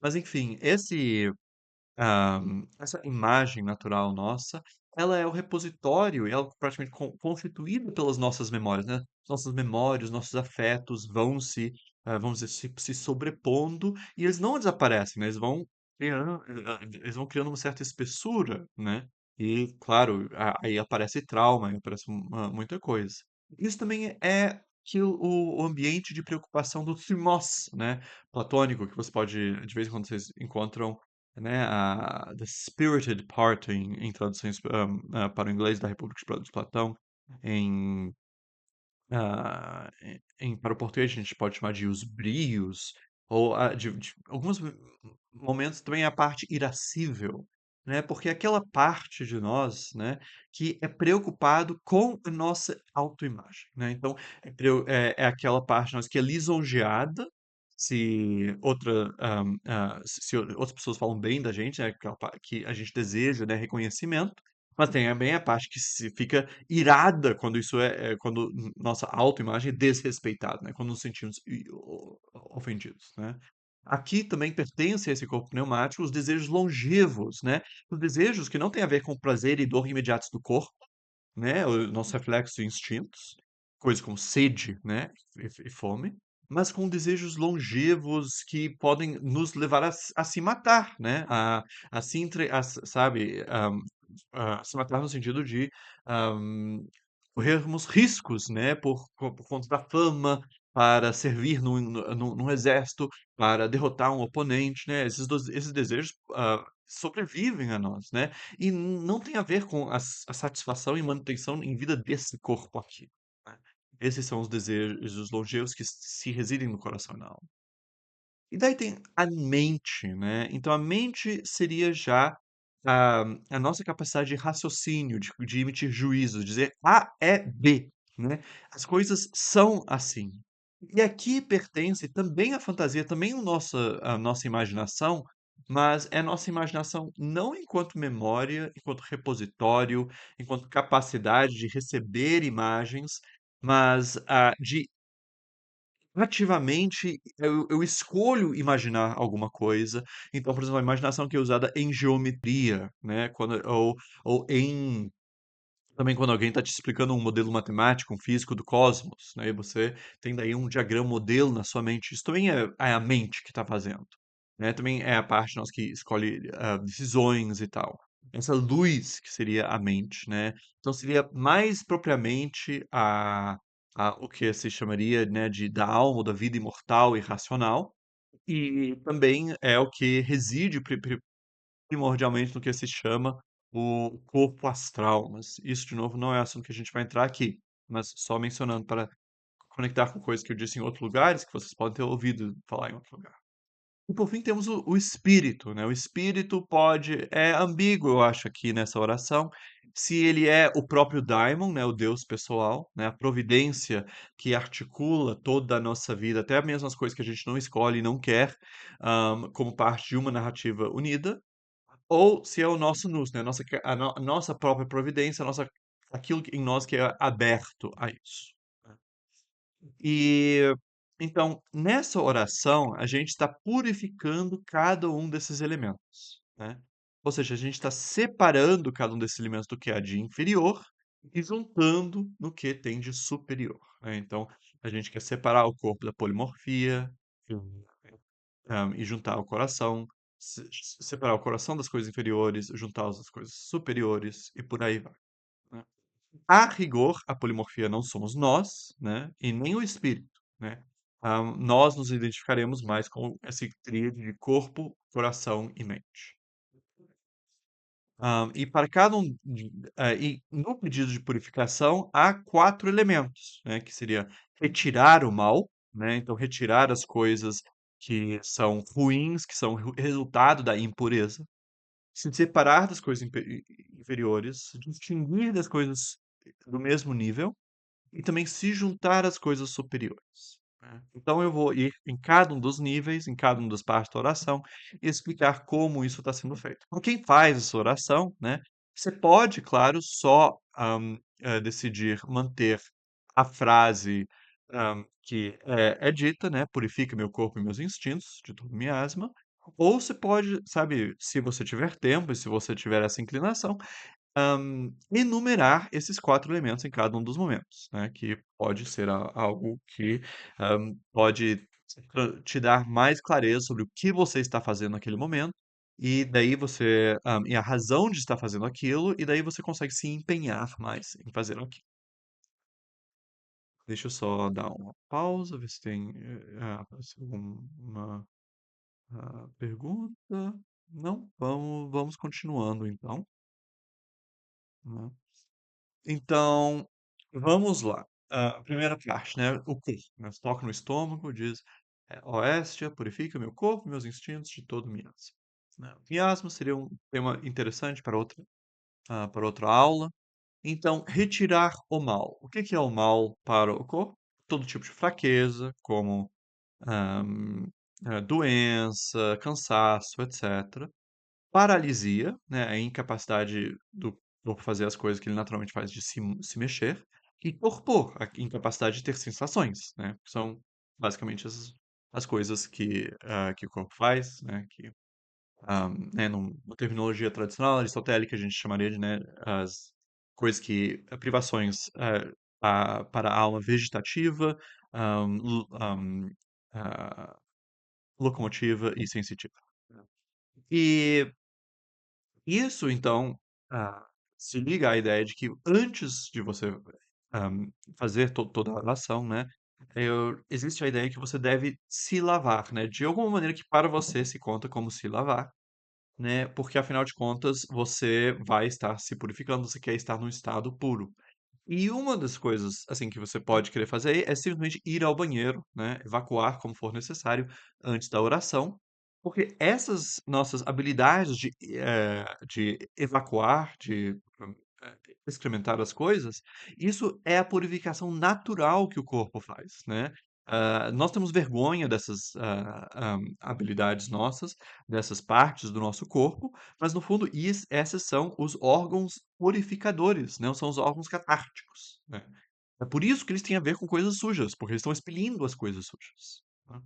Mas enfim, essa imagem natural nossa, ela é o repositório, e ela é praticamente constituída pelas nossas memórias, né? Nossas memórias, nossos afetos vão vamos dizer, se sobrepondo e eles não desaparecem, né? Eles vão criando uma certa espessura, né? E, claro, aí aparece trauma, aí aparece muita coisa. Isso também é que o ambiente de preocupação do thumos, né? Platônico, que você pode, de vez em quando vocês encontram, né, a The Spirited Part em traduções para o inglês da República de Platão, em, para o português a gente pode chamar de os brios, ou de alguns momentos também a parte irascível, né, porque é aquela parte de nós, né, que é preocupado com a nossa autoimagem, né, então é aquela parte de nós que é lisonjeada se se outras pessoas falam bem da gente, né, que a gente deseja, né, reconhecimento, mas tem também a parte que se fica irada quando quando nossa autoimagem é desrespeitada, né, quando nos sentimos ofendidos, né. Aqui também pertence a esse corpo pneumático os desejos longevos, né, os desejos que não têm a ver com prazer e dor imediatos do corpo, né, os nossos reflexos e instintos, coisas como sede, né, e fome, mas com desejos longevos que podem nos levar a se matar, né, a se entre, sabe, se matar no sentido de ahm, corrermos riscos, né, por conta da fama, para servir num exército, para derrotar um oponente, né, esses desejos sobrevivem a nós, né, e não tem a ver com a satisfação e manutenção em vida desse corpo aqui, né. Esses são os desejos longevos que se residem no coração e na alma. E daí tem a mente, né? Então a mente seria já a, a nossa capacidade de raciocínio, de emitir juízos, dizer A é B, né? As coisas são assim. E aqui pertence também a fantasia, também a nossa imaginação, mas é nossa imaginação não enquanto memória, enquanto repositório, enquanto capacidade de receber imagens, mas de ativamente eu escolho imaginar alguma coisa. Então, por exemplo, a imaginação que é usada em geometria, né? Ou em também quando alguém está te explicando um modelo matemático, um físico do cosmos, né? E você tem daí um diagrama modelo na sua mente. Isso também é a mente que está fazendo, né? Também é a parte nossa que escolhe decisões e tal. Essa luz que seria a mente, né? Então seria mais propriamente o que se chamaria, né, da alma ou da vida imortal e racional. E também é o que reside primordialmente no que se chama o corpo astral. Mas isso, de novo, não é assunto que a gente vai entrar aqui, mas só mencionando para conectar com coisas que eu disse em outros lugares, que vocês podem ter ouvido falar em outro lugar. E por fim temos o espírito, né? O espírito é ambíguo, eu acho, aqui nessa oração, se ele é o próprio daimon, né? O Deus pessoal, né? A providência que articula toda a nossa vida, até mesmo as coisas que a gente não escolhe e não quer, como parte de uma narrativa unida, ou se é o nosso nus, né? A nossa própria providência, aquilo em nós que é aberto a isso. Né? E então, nessa oração, a gente está purificando cada um desses elementos, né? Ou seja, a gente está separando cada um desses elementos do que há de inferior e juntando no que tem de superior, né? Então, a gente quer separar o corpo da polimorfia, e juntar o coração, separar o coração das coisas inferiores, juntá-los das coisas superiores e por aí vai, né? A rigor, a polimorfia não somos nós, né? E nem o espírito, né? Nós nos identificaremos mais com essa tríade de corpo, coração e mente. E para cada e no pedido de purificação há quatro elementos, né? Que seria retirar o mal, né? Então retirar as coisas que são ruins, que são resultado da impureza, se separar das coisas inferiores, distinguir das coisas do mesmo nível e também se juntar às coisas superiores, né. Então eu vou ir em cada um dos níveis, em cada uma das partes da oração e explicar como isso está sendo feito. Então quem faz essa oração, né, você pode, claro, só, decidir manter a frase, que é dita, né, "Purifica meu corpo e meus instintos de todo miasma", ou você pode, sabe, se você tiver tempo e se você tiver essa inclinação, enumerar esses 4 elementos em cada um dos momentos, né, que pode ser a algo que, pode te dar mais clareza sobre o que você está fazendo naquele momento, e daí você e a razão de estar fazendo aquilo, e daí você consegue se empenhar mais em fazer aquilo. Deixa eu só dar uma pausa, ver se tem, apareceu alguma, pergunta. Não? Vamos continuando então, né. Então, vamos lá. A primeira parte, né, o corpo, né, toca no estômago, diz, "Ó Héstia, purifica meu corpo e meus instintos de todo miasma", né. Miasma seria um tema interessante para outra aula. Então, retirar o mal. O que que é o mal para o corpo? Todo tipo de fraqueza, como, hã, doença, cansaço, etcétera. Paralisia, né, a incapacidade do corpo fazer as coisas que ele naturalmente faz de se mexer, e torpor, a incapacidade de ter sensações, né, que são basicamente as coisas que o corpo faz, né, que, né, numa terminologia tradicional aristotélica, a gente chamaria de, né, as coisas que privações, para a alma vegetativa, ah, locomotiva e sensitiva. E isso então, ah, se liga à ideia de que antes de você, hã, fazer toda a oração, né, existe a ideia que você deve se lavar, né, de alguma maneira que para você se conta como se lavar, né, porque afinal de contas você vai estar se purificando, você quer estar num estado puro. E uma das coisas, assim, que você pode querer fazer é simplesmente ir ao banheiro, né, evacuar como for necessário antes da oração, porque essas nossas habilidades de evacuar, de, excrementar as coisas, isso é a purificação natural que o corpo faz, né. Nós temos vergonha dessas, habilidades nossas, dessas partes do nosso corpo, mas no fundo essas são os órgãos purificadores, né, são os órgãos catárticos, né. É por isso que eles têm a ver com coisas sujas, porque eles estão expelindo as coisas sujas, né.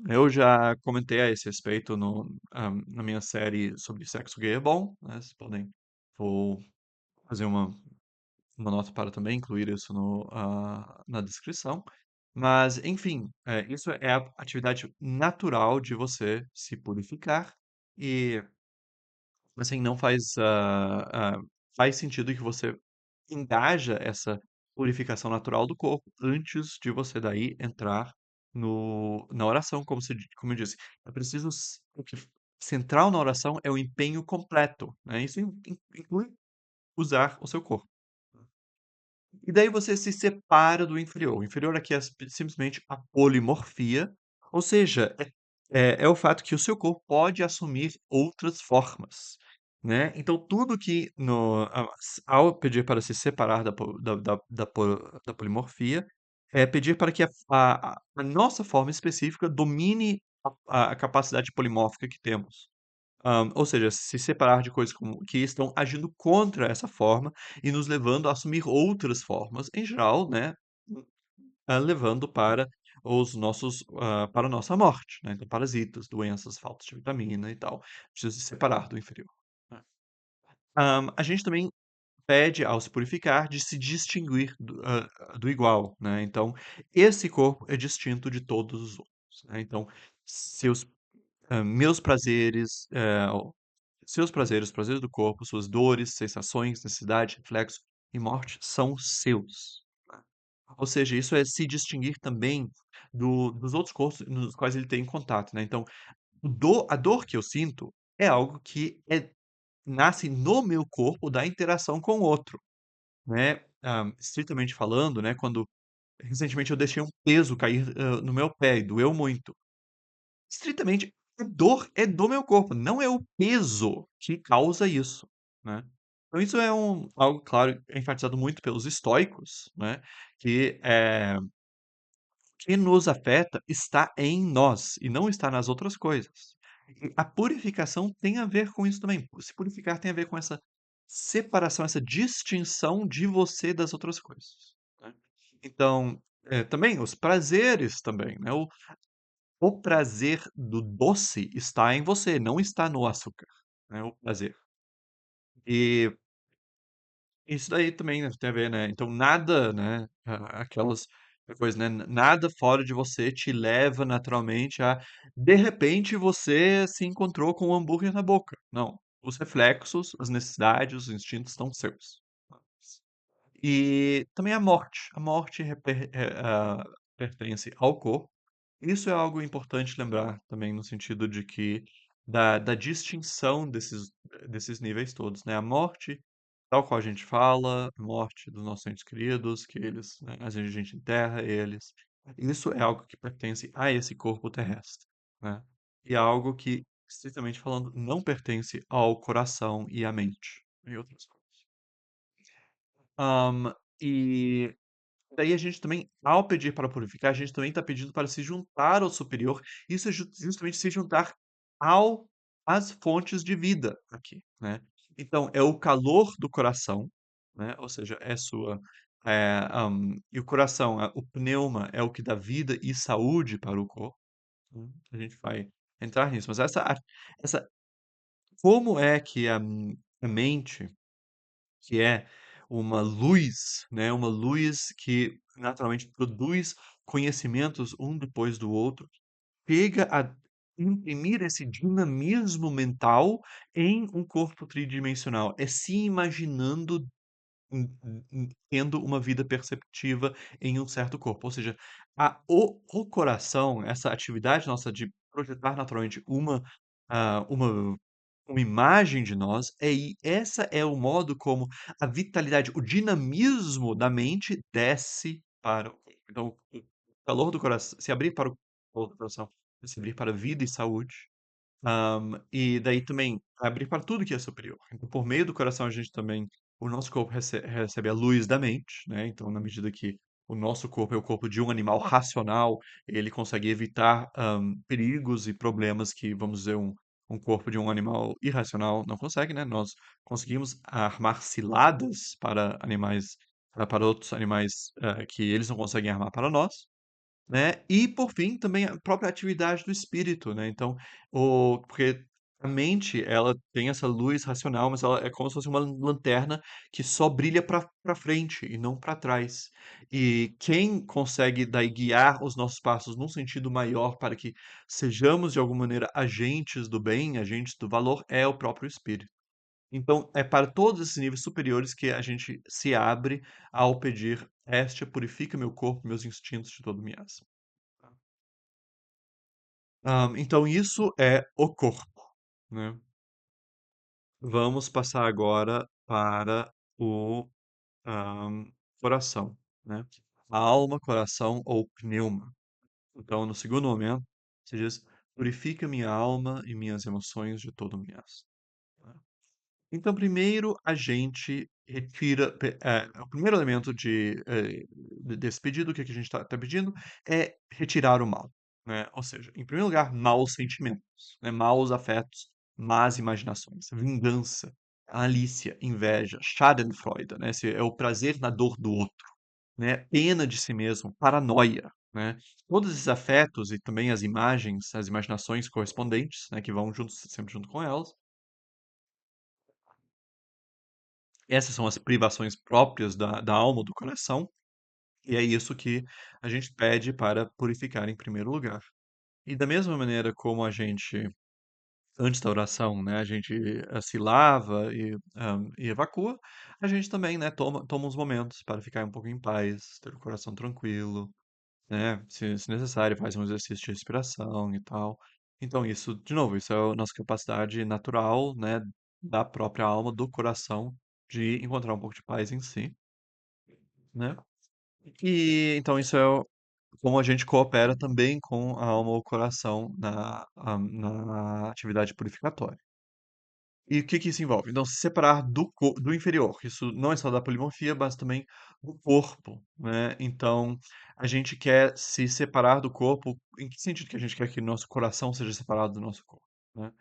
Eu já comentei a esse respeito na minha série sobre sexo gay é bom, né, vocês podem vou fazer uma nota para também incluir isso na descrição. Mas, enfim, isso é a atividade natural de você se purificar e, assim, não faz sentido que você engaja essa purificação natural do corpo antes de você daí entrar no na oração, como eu disse, é preciso o que central na oração é o empenho completo, né, isso inclui usar o seu corpo. E daí você se separa do inferior. O inferior aqui é simplesmente a polimorfia, ou seja, é o fato que o seu corpo pode assumir outras formas, né. Então tudo que ao pedir para se separar da polimorfia, é pedir para que a nossa forma específica domine a capacidade polimórfica que temos. Ou seja, se separar de coisas que estão agindo contra essa forma e nos levando a assumir outras formas, em geral, né, levando para a nossa morte, né, então parasitas, doenças, falta de vitamina e tal, precisa se separar do inferior, né. A gente também pede ao se purificar de se distinguir do igual, né, então esse corpo é distinto de todos os outros, né, então seus meus prazeres, seus prazeres, os prazeres do corpo, suas dores, sensações, necessidade, reflexo e morte são seus. Ou seja, isso é se distinguir também dos outros corpos nos quais ele tem contato, né. Então, a dor que eu sinto é algo que nasce no meu corpo da interação com o outro, né. Estritamente falando, né, quando recentemente eu deixei um peso cair, no meu pé e doeu muito. Estritamente, a dor é do meu corpo, não é o peso que causa isso, né. Então isso é algo, claro, enfatizado muito pelos estoicos, né, que, o que nos afeta está em nós e não está nas outras coisas. E a purificação tem a ver com isso também. Se purificar tem a ver com essa separação, essa distinção de você das outras coisas, né. Então, também os prazeres também, né, o prazer do doce está em você, não está no açúcar, né, o prazer. E isso daí também, né, tem a ver, né, então nada, né, aquelas coisas, né, nada fora de você te leva naturalmente a de repente você se encontrou com um hambúrguer na boca. Não, os reflexos, as necessidades, os instintos estão seus. E também a morte pertence ao corpo. Isso é algo importante lembrar também no sentido de que da distinção desses níveis todos, né? A morte, tal qual a gente fala, a morte dos nossos entes queridos, que eles, né, às vezes a gente enterra eles. Isso é algo que pertence a esse corpo terrestre, né? E é algo que, estritamente falando, não pertence ao coração e à mente, em outras coisas. E daí a gente também, ao pedir para purificar, a gente também está pedindo para se juntar ao superior. Isso é justamente se juntar ao às fontes de vida aqui, né. Então é o calor do coração, né, ou seja, é sua, e o coração, o pneuma é o que dá vida e saúde para o corpo, né. A gente vai entrar nisso, mas essa como é que a mente que é uma luz, né, uma luz que naturalmente produz conhecimentos um depois do outro, chega a imprimir esse dinamismo mental em um corpo tridimensional. É se imaginando tendo uma vida perceptiva em um certo corpo. Ou seja, o coração, essa atividade nossa de projetar naturalmente uma imagem de nós, essa é o modo como a vitalidade, o dinamismo da mente desce para o corpo. Então, o calor do coração, se abrir para o calor do coração, se abrir para a vida e saúde, e daí também abrir para tudo que é superior. Então, por meio do coração, a gente também, o nosso corpo recebe a luz da mente, né? Então, na medida que o nosso corpo é o corpo de um animal racional, ele consegue evitar, perigos e problemas que, vamos dizer, um corpo de um animal irracional não consegue, né? Nós conseguimos armar ciladas para animais, para outros animais, que eles não conseguem armar para nós, né, e por fim também a própria atividade do espírito, né, então porque a mente ela tem essa luz racional, mas ela é como se fosse uma lanterna que só brilha para frente e não para trás. E quem consegue daí guiar os nossos passos num sentido maior para que sejamos de alguma maneira agentes do bem, agentes do valor, é o próprio espírito. Então, é para todos esses níveis superiores que a gente se abre ao pedir: "Estia, purifica meu corpo, meus instintos de todo miasma". Então isso é o corpo, né. Vamos passar agora para o, coração, né. A alma, coração ou pneuma. Então, no segundo momento, você diz: "Purifica minha alma e minhas emoções de todo miasma", né. Então, primeiro a gente retira, o primeiro elemento desse pedido, o que que a gente está pedindo, é retirar o mal, né. Ou seja, em primeiro lugar, maus sentimentos, né, maus afetos, más imaginações, vingança, malícia, inveja, schadenfreude, né, esse é o prazer na dor do outro, né, pena de si mesmo, paranoia, né. Todos esses afetos e também as imagens, as imaginações correspondentes, né, que vão juntos sempre junto com elas. Essas são as privações próprias da alma ou do coração, e é isso que a gente pede para purificar em primeiro lugar. E da mesma maneira como a gente, antes da oração, né, a gente se lava e evacua, a gente também, né, toma uns momentos para ficar um pouco em paz, ter o coração tranquilo, né, se necessário, faz um exercício de respiração e tal. Então, isso, de novo, isso é a nossa capacidade natural, né, da própria alma, do coração, de encontrar um pouco de paz em si, né? E então isso é como a gente coopera também com a alma ou coração na atividade purificatória. E o que que isso envolve? Então, se separar do inferior. Isso não é só da polimorfia, mas também do corpo, né? Então, a gente quer se separar do corpo. Em que sentido que a gente quer que nosso coração seja separado do nosso corpo, né?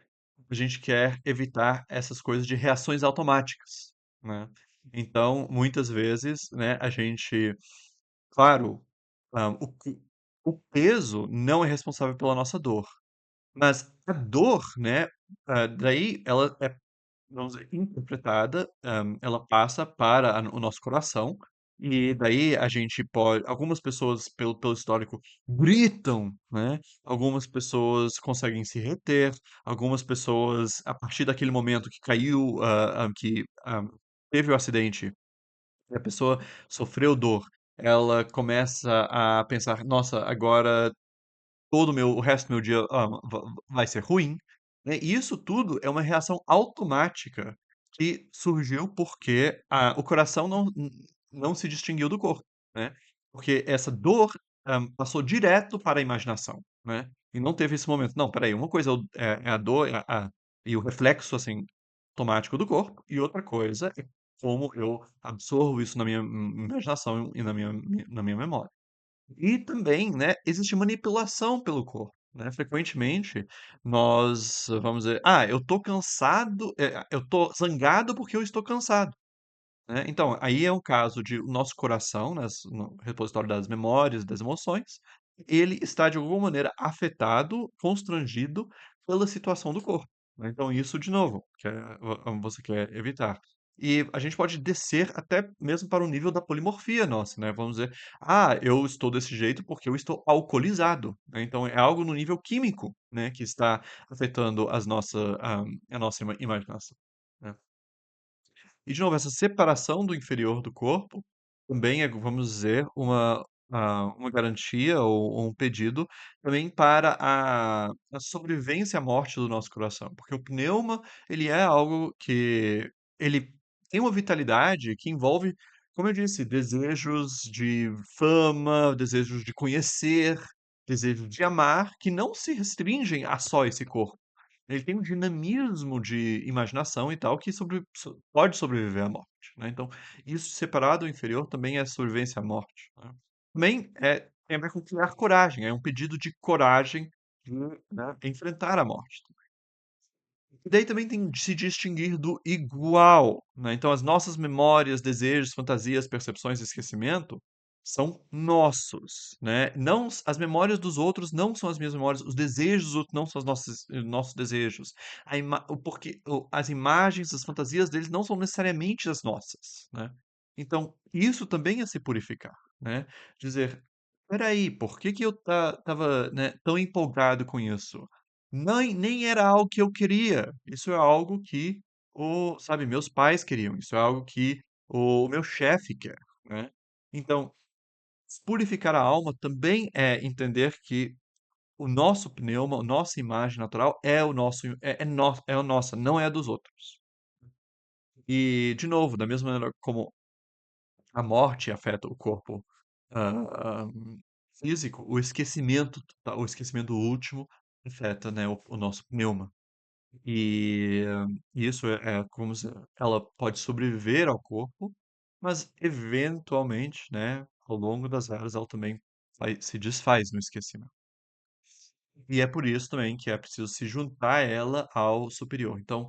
A gente quer evitar essas coisas de reações automáticas, né? Então, muitas vezes, né, a gente, claro, o peso não é responsável pela nossa dor, mas a dor, né, daí ela é, vamos dizer, interpretada, ela passa para o nosso coração, e daí a gente pode. Algumas pessoas, pelo histórico, gritam, né? Algumas pessoas conseguem se reter, algumas pessoas, a partir daquele momento que caiu, teve o acidente, e a pessoa sofreu dor, ela começa a pensar: nossa, agora o resto do meu dia vai ser ruim, né? E isso tudo é uma reação automática que surgiu porque o coração não se distinguiu do corpo, né? Porque essa dor passou direto para a imaginação, né? E não teve esse momento. Não, peraí, uma coisa é a dor e o reflexo assim automático do corpo, e outra coisa é como eu absorvo isso na minha imaginação e na minha memória. E também, né, existe manipulação pelo corpo, né? Frequentemente nós vamos dizer: "Ah, eu tô cansado, eu tô zangado porque eu estou cansado", né? Então, aí é um caso de o nosso coração, né, no repositório das memórias, das emoções, ele está de alguma maneira afetado, constrangido pela situação do corpo, né? Então isso de novo, você quer evitar. E a gente pode descer até mesmo para o nível da polimorfia nossa, né? Vamos dizer: "Ah, eu estou desse jeito porque eu estou alcoolizado", né? Então é algo no nível químico, né, que está afetando a nossa imaginação, né? E, de novo, essa separação do inferior do corpo também é, vamos dizer, uma garantia ou um pedido também para a sobrevivência à morte do nosso coração. Porque o pneuma, ele é algo que ele tem uma vitalidade que envolve, como eu disse, desejos de fama, desejos de conhecer, desejos de amar, que não se restringem a só esse corpo. Ele tem um dinamismo de imaginação e tal que pode sobreviver à morte, né? Então, isso separado do inferior também é sobrevivência à morte, né? Também tem a ver com criar coragem, é um pedido de coragem de, né, enfrentar a morte. E daí também tem de se distinguir do igual, né? Então, as nossas memórias, desejos, fantasias, percepções e esquecimento são nossos, né? Não, as memórias dos outros não são as minhas memórias, os desejos dos outros não são os nossos desejos. As imagens, as fantasias deles não são necessariamente as nossas, né? Então, isso também é se purificar, né? Dizer, peraí, por que que eu tava, né, tão empolgado com isso? Nem era algo que eu queria. Isso é algo que sabe, meus pais queriam. Isso é algo que o meu chefe quer, né? Então, purificar a alma também é entender que o nosso pneuma, a nossa imagem natural é a nossa, não é a dos outros. E, de novo, da mesma maneira como a morte afeta o corpo ah, ah, físico, o esquecimento último afeta, né, o nosso pneuma. E isso é como se ela pode sobreviver ao corpo, mas eventualmente, né, ao longo das eras, ela também se desfaz no esquecimento. E é por isso também que é preciso se juntar ela ao superior. Então,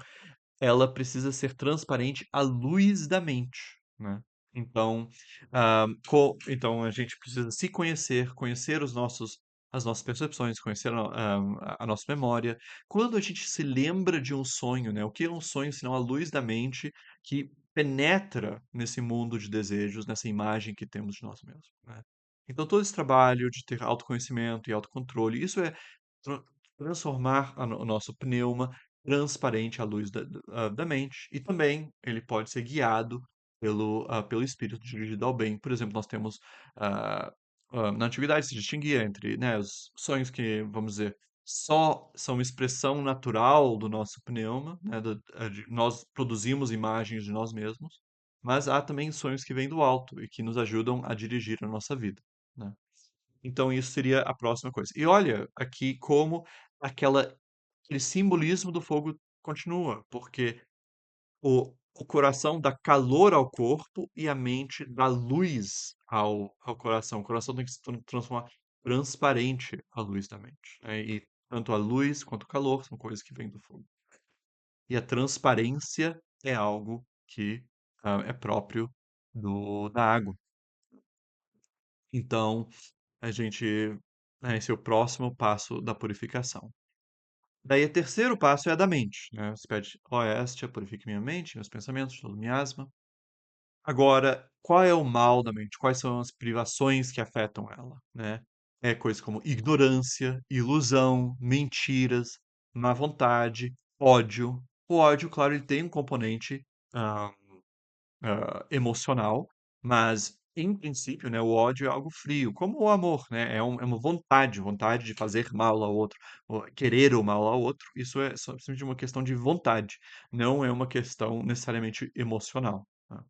ela precisa ser transparente à luz da mente, né? Então, então a gente precisa se conhecer, conhecer as nossas percepções, conhecer a nossa memória. Quando a gente se lembra de um sonho, né? O que é um sonho senão a luz da mente que penetra nesse mundo de desejos, nessa imagem que temos de nós mesmos, né? Então, todo esse trabalho de ter autoconhecimento e autocontrole, isso é tra- transformar o nosso pneuma transparente à luz da mente, e também ele pode ser guiado pelo espírito dirigido ao bem. Por exemplo, nós temos ah, na antiguidade se distinguia entre, né, os sonhos que, vamos dizer, só são expressão natural do nosso pneuma, né, nós produzimos imagens de nós mesmos, mas há também sonhos que vêm do alto e que nos ajudam a dirigir a nossa vida, né? Então isso seria a próxima coisa. E olha aqui como aquele simbolismo do fogo continua, porque o coração dá calor ao corpo e a mente dá luz ao coração. O coração tem que se transformar transparente à luz da mente, né? E tanto a luz quanto o calor são coisas que vêm do fogo. E a transparência é algo que é próprio da água. Então, a gente, esse é o próximo passo da purificação. Daí, o terceiro passo é a da mente, né? Você pede, ó Estia, purifique minha mente, meus pensamentos, todo miasma. Agora, qual é o mal da mente? Quais são as privações que afetam ela, né? É coisas como ignorância, ilusão, mentiras, má vontade, ódio. O ódio, claro, ele tem um componente ah, emocional, mas em princípio, né, o ódio é algo frio, como o amor, né? É uma vontade, vontade de fazer mal ao outro, ou querer o mal ao outro. Isso é só simplesmente uma questão de vontade, não é uma questão necessariamente emocional. Tá?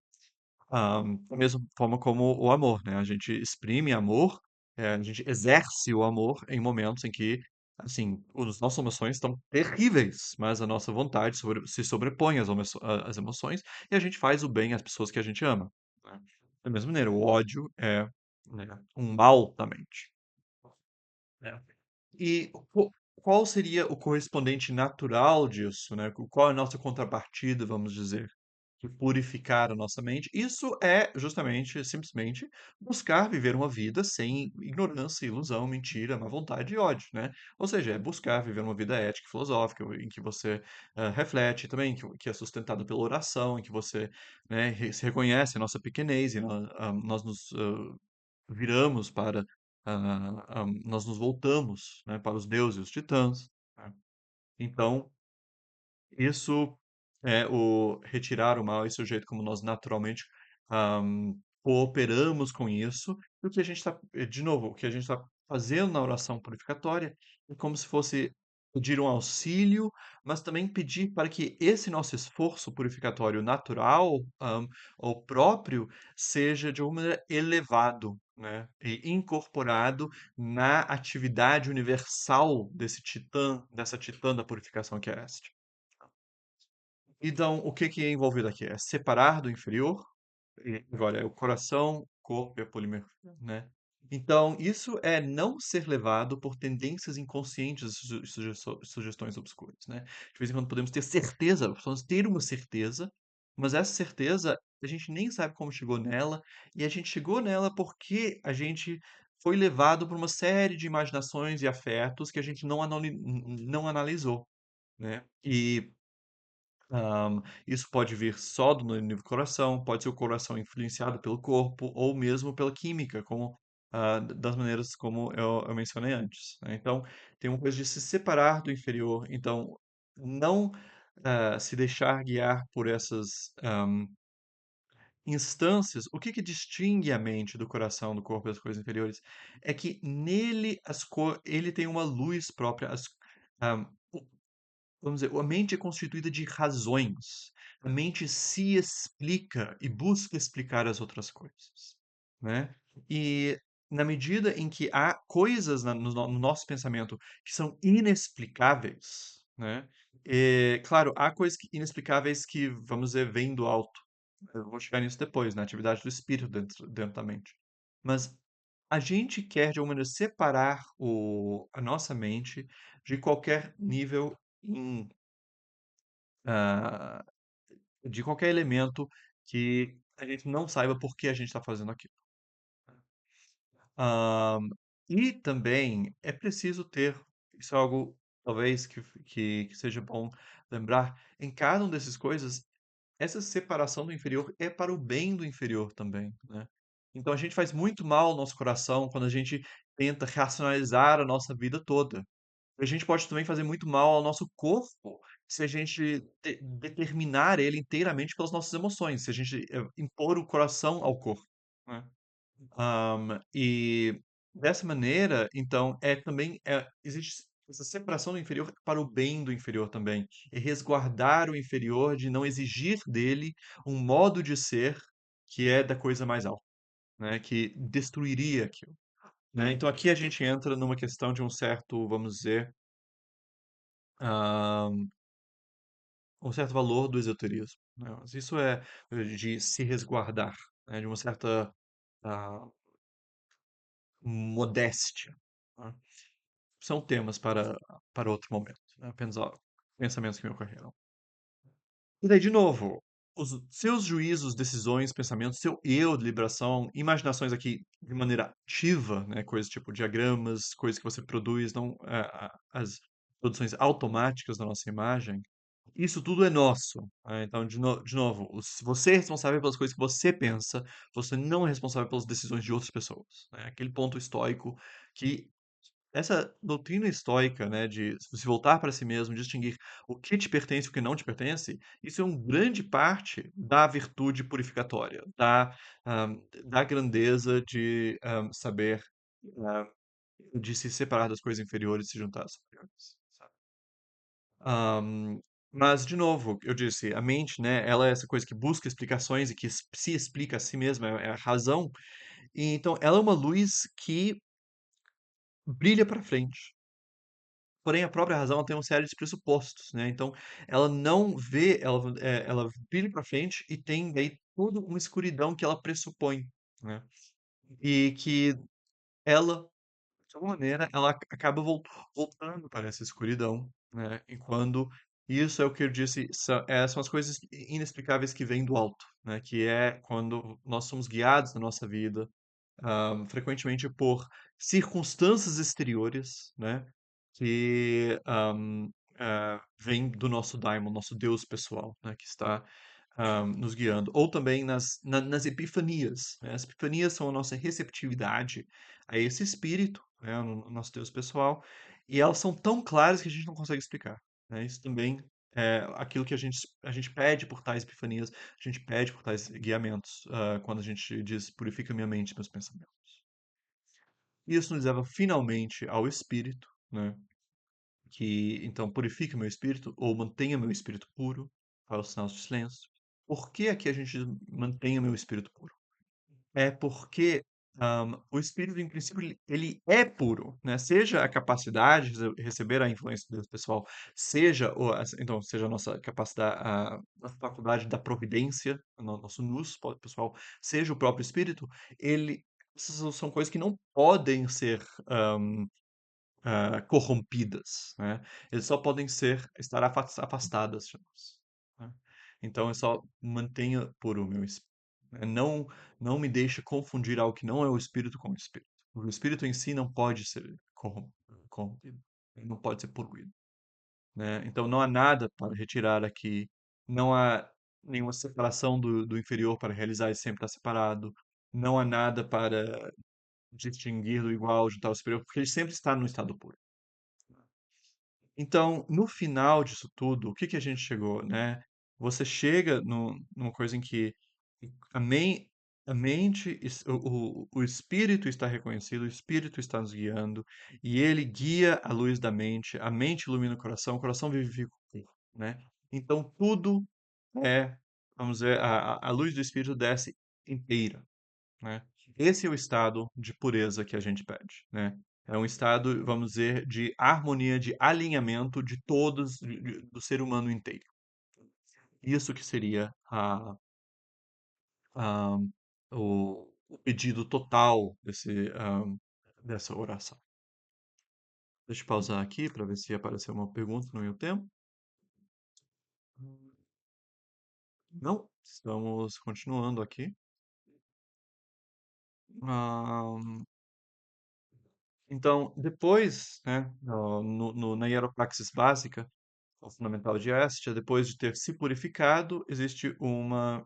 Da mesma forma como o amor, né? A gente exprime amor, a gente exerce o amor em momentos em que, assim, as nossas emoções estão terríveis, mas a nossa vontade se sobrepõe às emoções e a gente faz o bem às pessoas que a gente ama, né? Da mesma maneira, o ódio é, né, um mal da mente, né? E qual seria o correspondente natural disso, né? Qual é a nossa contrapartida, vamos dizer, de purificar a nossa mente? Isso é justamente, simplesmente, buscar viver uma vida sem ignorância, ilusão, mentira, má vontade e ódio, né? Ou seja, é buscar viver uma vida ética e filosófica, em que você reflete também, que é sustentado pela oração, em que você, né, se reconhece a nossa pequenez e nós nos viramos para, nós nos voltamos, né, para os deuses, os titãs, né? Então, isso é o retirar o mal, esse é o jeito como nós naturalmente cooperamos com isso. E o que a gente está, de novo, o que a gente está fazendo na oração purificatória é como se fosse pedir um auxílio, mas também pedir para que esse nosso esforço purificatório natural, ou próprio, seja de alguma maneira elevado, né, e incorporado na atividade universal dessa titã da purificação que é esta. Então, o que que é envolvido aqui? É separar do inferior, agora é o coração, o corpo e a polímero, né? Então, isso é não ser levado por tendências inconscientes e sugestões obscuras, né? De vez em quando podemos ter certeza, precisamos ter uma certeza, mas essa certeza a gente nem sabe como chegou nela, e a gente chegou nela porque a gente foi levado por uma série de imaginações e afetos que a gente não analisou, né? E isso pode vir só do nível do coração, pode ser o coração influenciado pelo corpo ou mesmo pela química, como das maneiras como eu mencionei antes, né? Então, tem uma coisa de se separar do inferior, então não se deixar guiar por essas instâncias. O que que distingue a mente do coração, do corpo e das coisas inferiores? É que nele ele tem uma luz própria. Ah, Vamos dizer, a mente é constituída de razões. A mente se explica e busca explicar as outras coisas, né? E na medida em que há coisas no nosso pensamento que são inexplicáveis, né? Claro, há coisas inexplicáveis que, vamos dizer, vêm do alto. Eu vou chegar nisso depois, na atividade do espírito dentro da mente. Mas a gente quer, de alguma maneira, separar a nossa mente de qualquer nível em, ah, de qualquer elemento que a gente não saiba por que a gente está fazendo aquilo. Ah, e também é preciso ter, isso é algo talvez que seja bom lembrar, em cada uma dessas coisas, essa separação do inferior é para o bem do inferior também, né? Então a gente faz muito mal ao nosso coração quando a gente tenta racionalizar a nossa vida toda. A gente pode também fazer muito mal ao nosso corpo se a gente determinar ele inteiramente pelas nossas emoções, se a gente impor o coração ao corpo, né? E dessa maneira, então, existe essa separação do inferior para o bem do inferior também, e resguardar o inferior de não exigir dele um modo de ser que é da coisa mais alta, né? Que destruiria aquilo, né? Então aqui a gente entra numa questão de um certo, vamos dizer, um certo valor do esoterismo, né? Mas isso é de se resguardar, né? De uma certa ah, modéstia, né? São temas para outro momento, né? Apenas pensamentos que me ocorreram. E daí, de novo, os seus juízos, decisões, pensamentos, seu eu, deliberação, imaginações aqui de maneira ativa, né? Coisas tipo diagramas, coisas que você produz, não as produções automáticas da nossa imagem. Isso tudo é nosso, né? Então, de novo, você é responsável pelas coisas que você pensa, você não é responsável pelas decisões de outras pessoas, né? Aquele ponto estoico que essa doutrina estoica, né, de se voltar para si mesmo, distinguir o que te pertence e o que não te pertence, isso é uma grande parte da virtude purificatória, ah, da grandeza de saber, ah, de se separar das coisas inferiores e se juntar às superiores, sabe? Mas, de novo, eu disse, a mente, né, ela é essa coisa que busca explicações e que se explica a si mesma, é a razão. E, então, ela é uma luz que brilha para frente. Porém, a própria razão ela tem uma série de pressupostos, né? Então, ela não vê, ela vira para frente e tem daí toda uma escuridão que ela pressupõe, né? E que ela, de alguma maneira, ela acaba voltando para essa escuridão, né? E quando isso é o que eu disse, são as coisas inexplicáveis que vêm do alto, né? Que é quando nós somos guiados na nossa vida frequentemente por circunstâncias exteriores, né, que vêm do nosso daimon, nosso Deus pessoal, né, que está nos guiando. Ou também nas epifanias, né? As epifanias são a nossa receptividade a esse espírito, né, no nosso Deus pessoal, e elas são tão claras que a gente não consegue explicar, né? Isso também é aquilo que a gente pede por tais epifanias, a gente pede por tais guiamentos, quando a gente diz purifica minha mente e meus pensamentos. Isso nos leva finalmente ao espírito, né? Que então purifica meu espírito ou mantenha meu espírito puro, para os sinais de silêncio. Por que aqui a gente mantenha meu espírito puro? É porque o espírito, em princípio, ele é puro, né? Seja a capacidade de receber a influência do Deus pessoal, seja então seja a nossa capacidade, a nossa faculdade da providência, nosso nous pessoal, seja o próprio espírito, ele essas são coisas que não podem ser corrompidas, né? Eles só podem estar afastadas de nós, né? Então, eu só mantenha puro o meu espírito, né? Não me deixe confundir algo que não é o espírito com o espírito. O espírito em si não pode ser corrompido, ele não pode ser poluído, né? Então, não há nada para retirar aqui, não há nenhuma separação do inferior para realizar e sempre estar separado, não há nada para distinguir do igual, juntar o superior, porque ele sempre está no estado puro. Então, no final disso tudo, o que que a gente chegou, né? Você chega numa coisa em que a, men a mente, o espírito está reconhecido, o espírito está nos guiando, e ele guia a luz da mente, a mente ilumina o coração vivifica o corpo, né? Então, tudo é, vamos dizer, a luz do espírito desce inteira, né? Esse é o estado de pureza que a gente pede, né? É um estado, vamos dizer, de harmonia, de alinhamento de todos, do ser humano inteiro. Isso que seria a, o pedido total dessa oração. Deixa eu pausar aqui para ver se apareceu uma pergunta no meu tempo. Não, estamos continuando aqui. Ah, então, depois, né, na hieropraxis básica, o fundamental de Estia, depois de ter se purificado, existe uma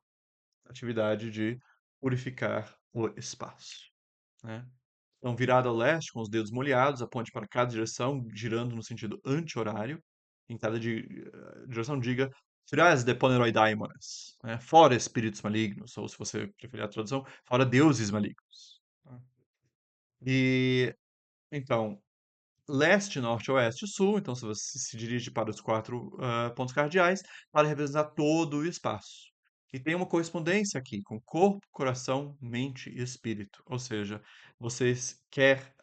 atividade de purificar o espaço, né? Então, virado ao leste, com os dedos molhados, aponte para cada direção, girando no sentido anti-horário. Em cada direção, diga Firas deponeroi daimones, né? Fora espíritos malignos, ou se você preferir a tradução, fora deuses malignos, né? E, então, leste, norte, oeste e sul. Então, se você se dirige para os quatro pontos cardeais, para representar todo o espaço. E tem uma correspondência aqui com corpo, coração, mente e espírito. Ou seja, você quer,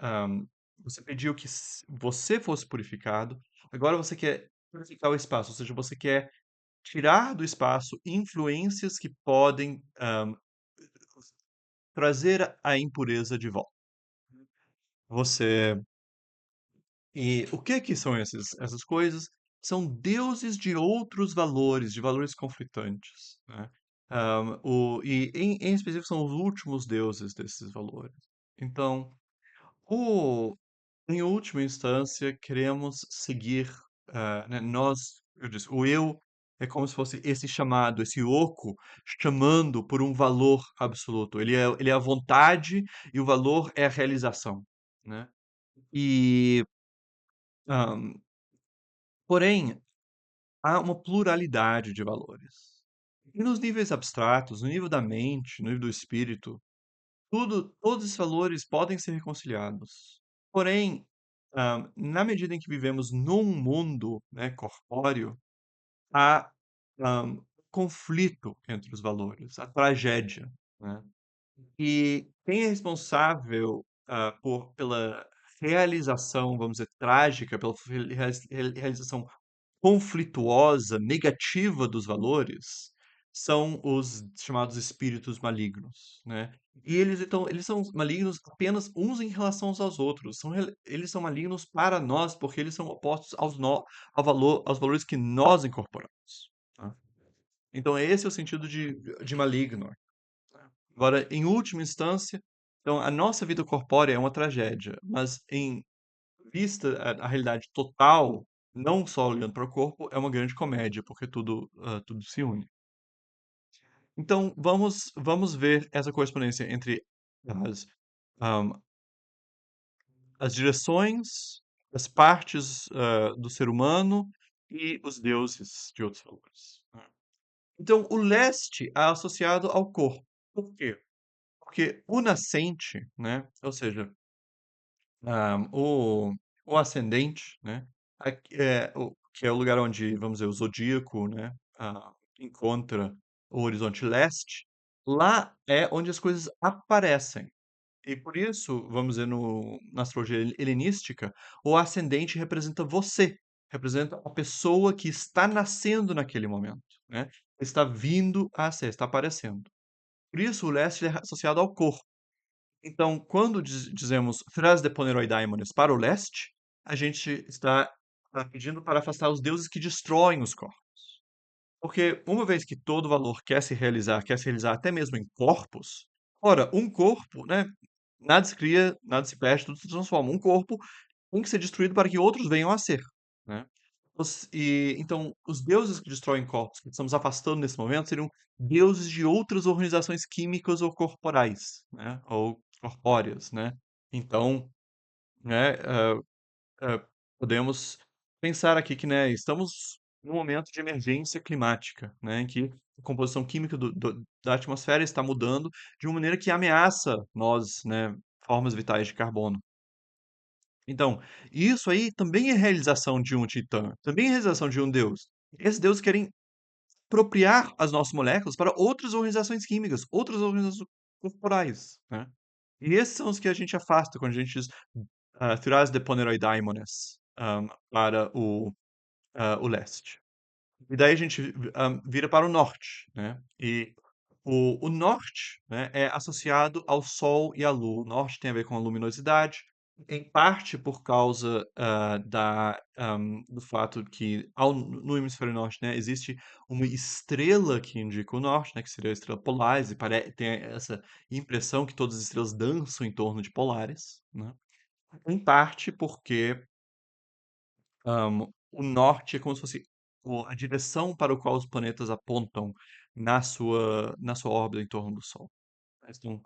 você pediu que você fosse purificado, agora você quer purificar o espaço, ou seja, você quer tirar do espaço influências que podem trazer a impureza de volta. Você E o que que são essas coisas? São deuses de outros valores, de valores conflitantes, né? Em específico são os últimos deuses desses valores. Então, o, em última instância, queremos seguir, né, eu disse, o eu é como se fosse esse chamado, esse oco, chamando por um valor absoluto. Ele é a vontade e o valor é a realização, né? E, porém, há uma pluralidade de valores. E nos níveis abstratos, no nível da mente, no nível do espírito, todos esses valores podem ser reconciliados. Porém, na medida em que vivemos num mundo, né, corpóreo, há conflito entre os valores, a tragédia, né? E quem é responsável pela realização, vamos dizer, trágica, pela realização conflituosa, negativa dos valores, são os chamados espíritos malignos, né? E eles então, eles são malignos apenas uns em relação aos outros. Eles são malignos para nós porque eles são opostos aos valores que nós incorporamos, tá? Então esse é o sentido de maligno. Agora, em última instância, então a nossa vida corpórea é uma tragédia, mas em vista a realidade total, não só olhando para o corpo, é uma grande comédia, porque tudo se une. Então, vamos ver essa correspondência entre as, ahm, as direções, as partes do ser humano e os deuses de outros valores, né? Então, o leste é associado ao corpo. Por quê? Porque o nascente, né? Ou seja, ah, o, o ascendente, né? Que é o lugar onde, vamos dizer, o zodíaco, né? Encontra o horizonte leste. Lá é onde as coisas aparecem. E por isso, vamos dizer, na astrologia helenística, o ascendente representa você, representa a pessoa que está nascendo naquele momento, né? Está vindo a ser, está aparecendo. Por isso, o leste é associado ao corpo. Então, quando dizemos "Thras deponeroi daimones" para o leste, a gente está pedindo para afastar os deuses que destroem os corpos. Porque uma vez que todo valor quer se realizar até mesmo em corpos, ora, um corpo, né, nada se cria, nada se perde, tudo se transforma. Um corpo tem que ser destruído para que outros venham a ser, né? Então, os deuses que destroem corpos, que estamos afastando nesse momento, seriam deuses de outras organizações químicas ou corporais, né? Ou corpóreas, né? Então, né, podemos pensar aqui que, né, estamos num momento de emergência climática, né, em que a composição química da atmosfera está mudando de uma maneira que ameaça nós, né, formas vitais de carbono. Então, isso aí também é realização de um titã, também é realização de um deus. Esses deuses querem apropriar as nossas moléculas para outras organizações químicas, outras organizações corporais, né? E esses são os que a gente afasta quando a gente diz Thuras de Poneroidaimones para o leste. E daí a gente vira para o norte, né? E o norte, né, é associado ao Sol e à Lua. O norte tem a ver com a luminosidade, em parte por causa do fato que no hemisfério norte, né, existe uma estrela que indica o norte, né, que seria a estrela Polaris, e tem essa impressão que todas as estrelas dançam em torno de Polaris, né? Em parte porque o norte é como se fosse a direção para o qual os planetas apontam na sua órbita em torno do Sol. Então,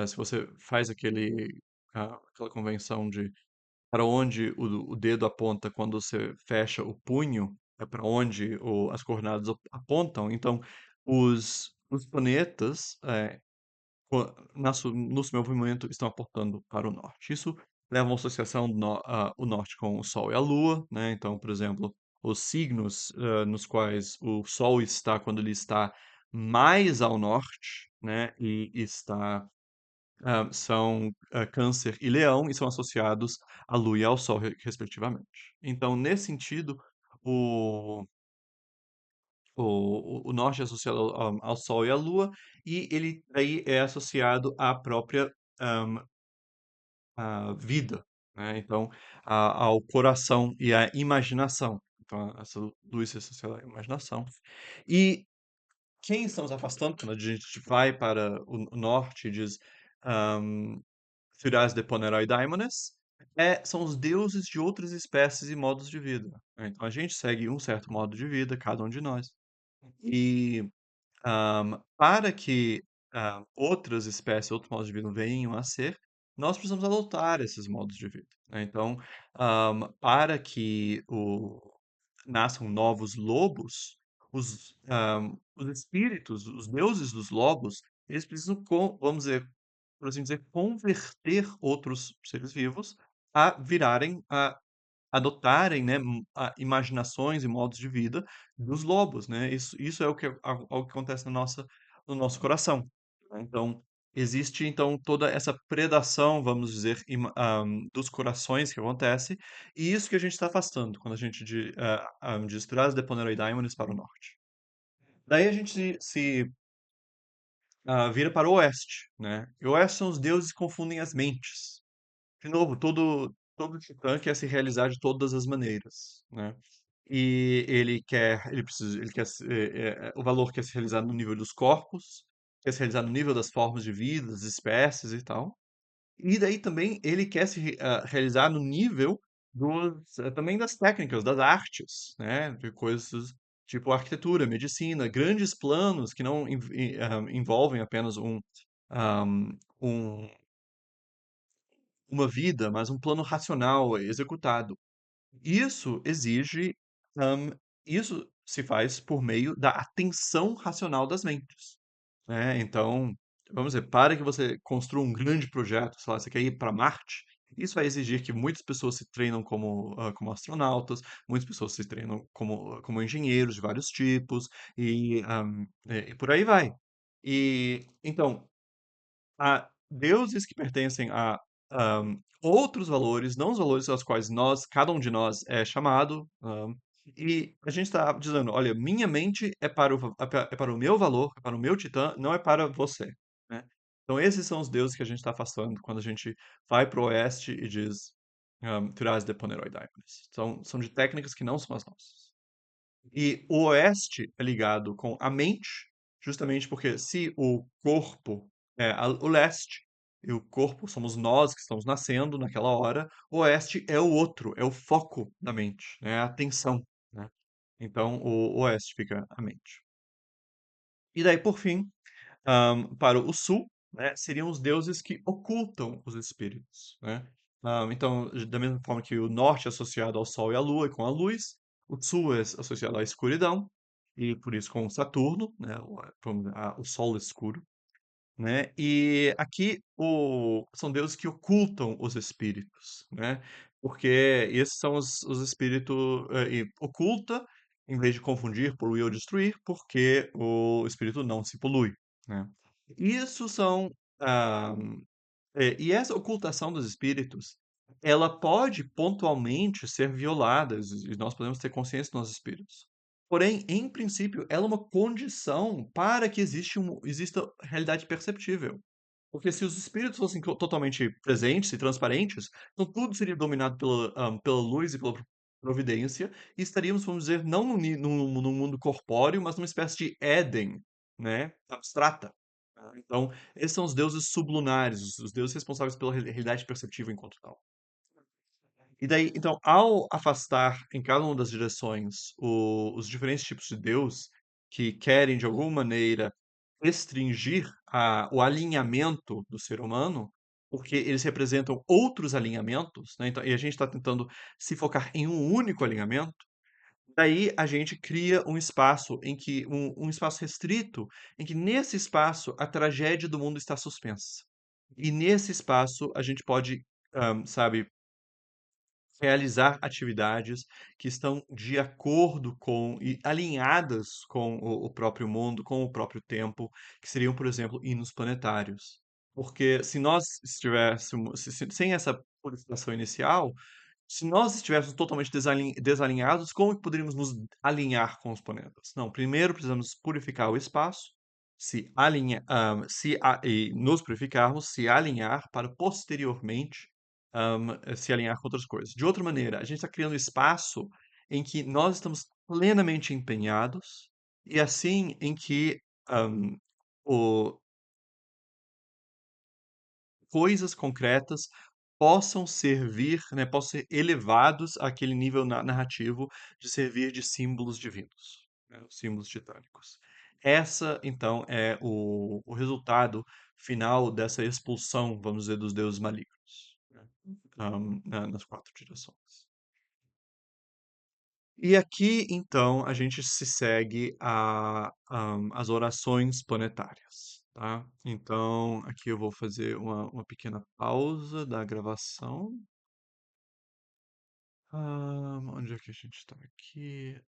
se você faz aquela convenção de para onde o dedo aponta quando você fecha o punho, é para onde as coordenadas apontam, então os planetas no seu movimento estão apontando para o norte. Isso leva a uma associação o norte com o Sol e a Lua, né? Então, por exemplo, os signos nos quais o Sol está quando ele está mais ao norte, né? São Câncer e Leão e são associados à Lua e ao Sol, respectivamente. Então, nesse sentido, o, O norte é associado ao Sol e à Lua, e ele aí é associado à própria à vida, né? Então, ao coração e à imaginação. Então, essa luz é associada à imaginação. E quem estamos afastando, quando a gente vai para o norte, diz um, Ciudades de Ponerói Daimones, são os deuses de outras espécies e modos de vida, né? Então, a gente segue um certo modo de vida, cada um de nós. E para que outras espécies, outros modos de vida venham a ser, nós precisamos adotar esses modos de vida, né? Então, para que nasçam novos lobos, os espíritos, os deuses dos lobos, eles precisam, vamos dizer, por assim dizer, converter outros seres vivos a virarem adotarem, né, imaginações e modos de vida dos lobos, né? Isso é o que acontece no nosso coração, né? Então, existe então toda essa predação, vamos dizer, dos corações que acontece, e isso que a gente está afastando quando a gente diz traz de Poneroidaimones para o norte. Daí a gente vira para o oeste, né? E o oeste são os deuses que confundem as mentes. De novo, todo titã quer se realizar de todas as maneiras, né? E ele quer o valor quer se realizar no nível dos corpos, quer se realizar no nível das formas de vida, das espécies e tal. E daí também ele quer realizar no nível também das técnicas, das artes, né? De coisas tipo arquitetura, medicina, grandes planos que não envolvem apenas ah, um uma vida, mas um plano racional executado. Isso exige, hum, isso se faz por meio da atenção racional das mentes, né? Então, vamos dizer, para que você construa um grande projeto, sei lá, você quer ir para Marte, isso vai exigir que muitas pessoas se treinam como astronautas, muitas pessoas se treinam como engenheiros de vários tipos, e por aí vai. E, então, a deuses que pertencem a outros valores, não os valores aos quais cada um de nós é chamado. E a gente está dizendo, olha, minha mente é para o meu valor, é para o meu titã, não é para você, né? Então esses são os deuses que a gente está afastando quando a gente vai para o oeste e diz Tiras de Poneroidaicos. São de técnicas que não são as nossas. E o oeste é ligado com a mente, justamente porque se o corpo é o leste, e o corpo somos nós que estamos nascendo naquela hora, o oeste é o outro, é o foco da mente, é a atenção, né? Então, o oeste fica a mente. E daí, por fim, para o sul, né, seriam os deuses que ocultam os espíritos, né? Então, da mesma forma que o norte é associado ao sol e à lua e com a luz, o sul é associado à escuridão, e por isso com Saturno, né, o sol escuro, né? E aqui são deuses que ocultam os espíritos, né? Porque esses são os espíritos e oculta, em vez de confundir, poluir ou destruir, porque o espírito não se polui, né? Isso são ah, e essa ocultação dos espíritos, ela pode pontualmente ser violada, e nós podemos ter consciência dos nossos espíritos. Porém, em princípio, ela é uma condição para que exista realidade perceptível. Porque se os espíritos fossem totalmente presentes e transparentes, então tudo seria dominado pela luz e pela providência, e estaríamos, vamos dizer, não num mundo corpóreo, mas numa espécie de Éden, né? Abstrata. Então, esses são os deuses sublunares, os deuses responsáveis pela realidade perceptível enquanto tal. E daí, então, ao afastar em cada uma das direções os diferentes tipos de Deus que querem, de alguma maneira, restringir o alinhamento do ser humano, porque eles representam outros alinhamentos, né? Então, e a gente está tentando se focar em um único alinhamento, daí a gente cria um espaço um espaço restrito, em que nesse espaço a tragédia do mundo está suspensa. E nesse espaço a gente pode, sabe, realizar atividades que estão de acordo com e alinhadas com o próprio mundo, com o próprio tempo, que seriam, por exemplo, hinos planetários. Porque se nós estivéssemos sem essa purificação inicial, Se nós estivéssemos totalmente desalinhados, como que poderíamos nos alinhar com os planetas? Não, primeiro precisamos purificar o espaço, e nos purificarmos, se alinhar para posteriormente se alinhar com outras coisas. De outra maneira, a gente está criando espaço em que nós estamos plenamente empenhados e assim em que ahm, o- coisas concretas possam servir, né, possam ser elevados àquele nível narrativo de servir de símbolos divinos, né, os símbolos titânicos. Essa, então, é o resultado final dessa expulsão, vamos dizer, dos deuses malignos, né, nas quatro direções. E aqui, então, a gente se segue as orações planetárias, tá? Então, aqui eu vou fazer uma pequena pausa da gravação. Onde é que a gente está aqui?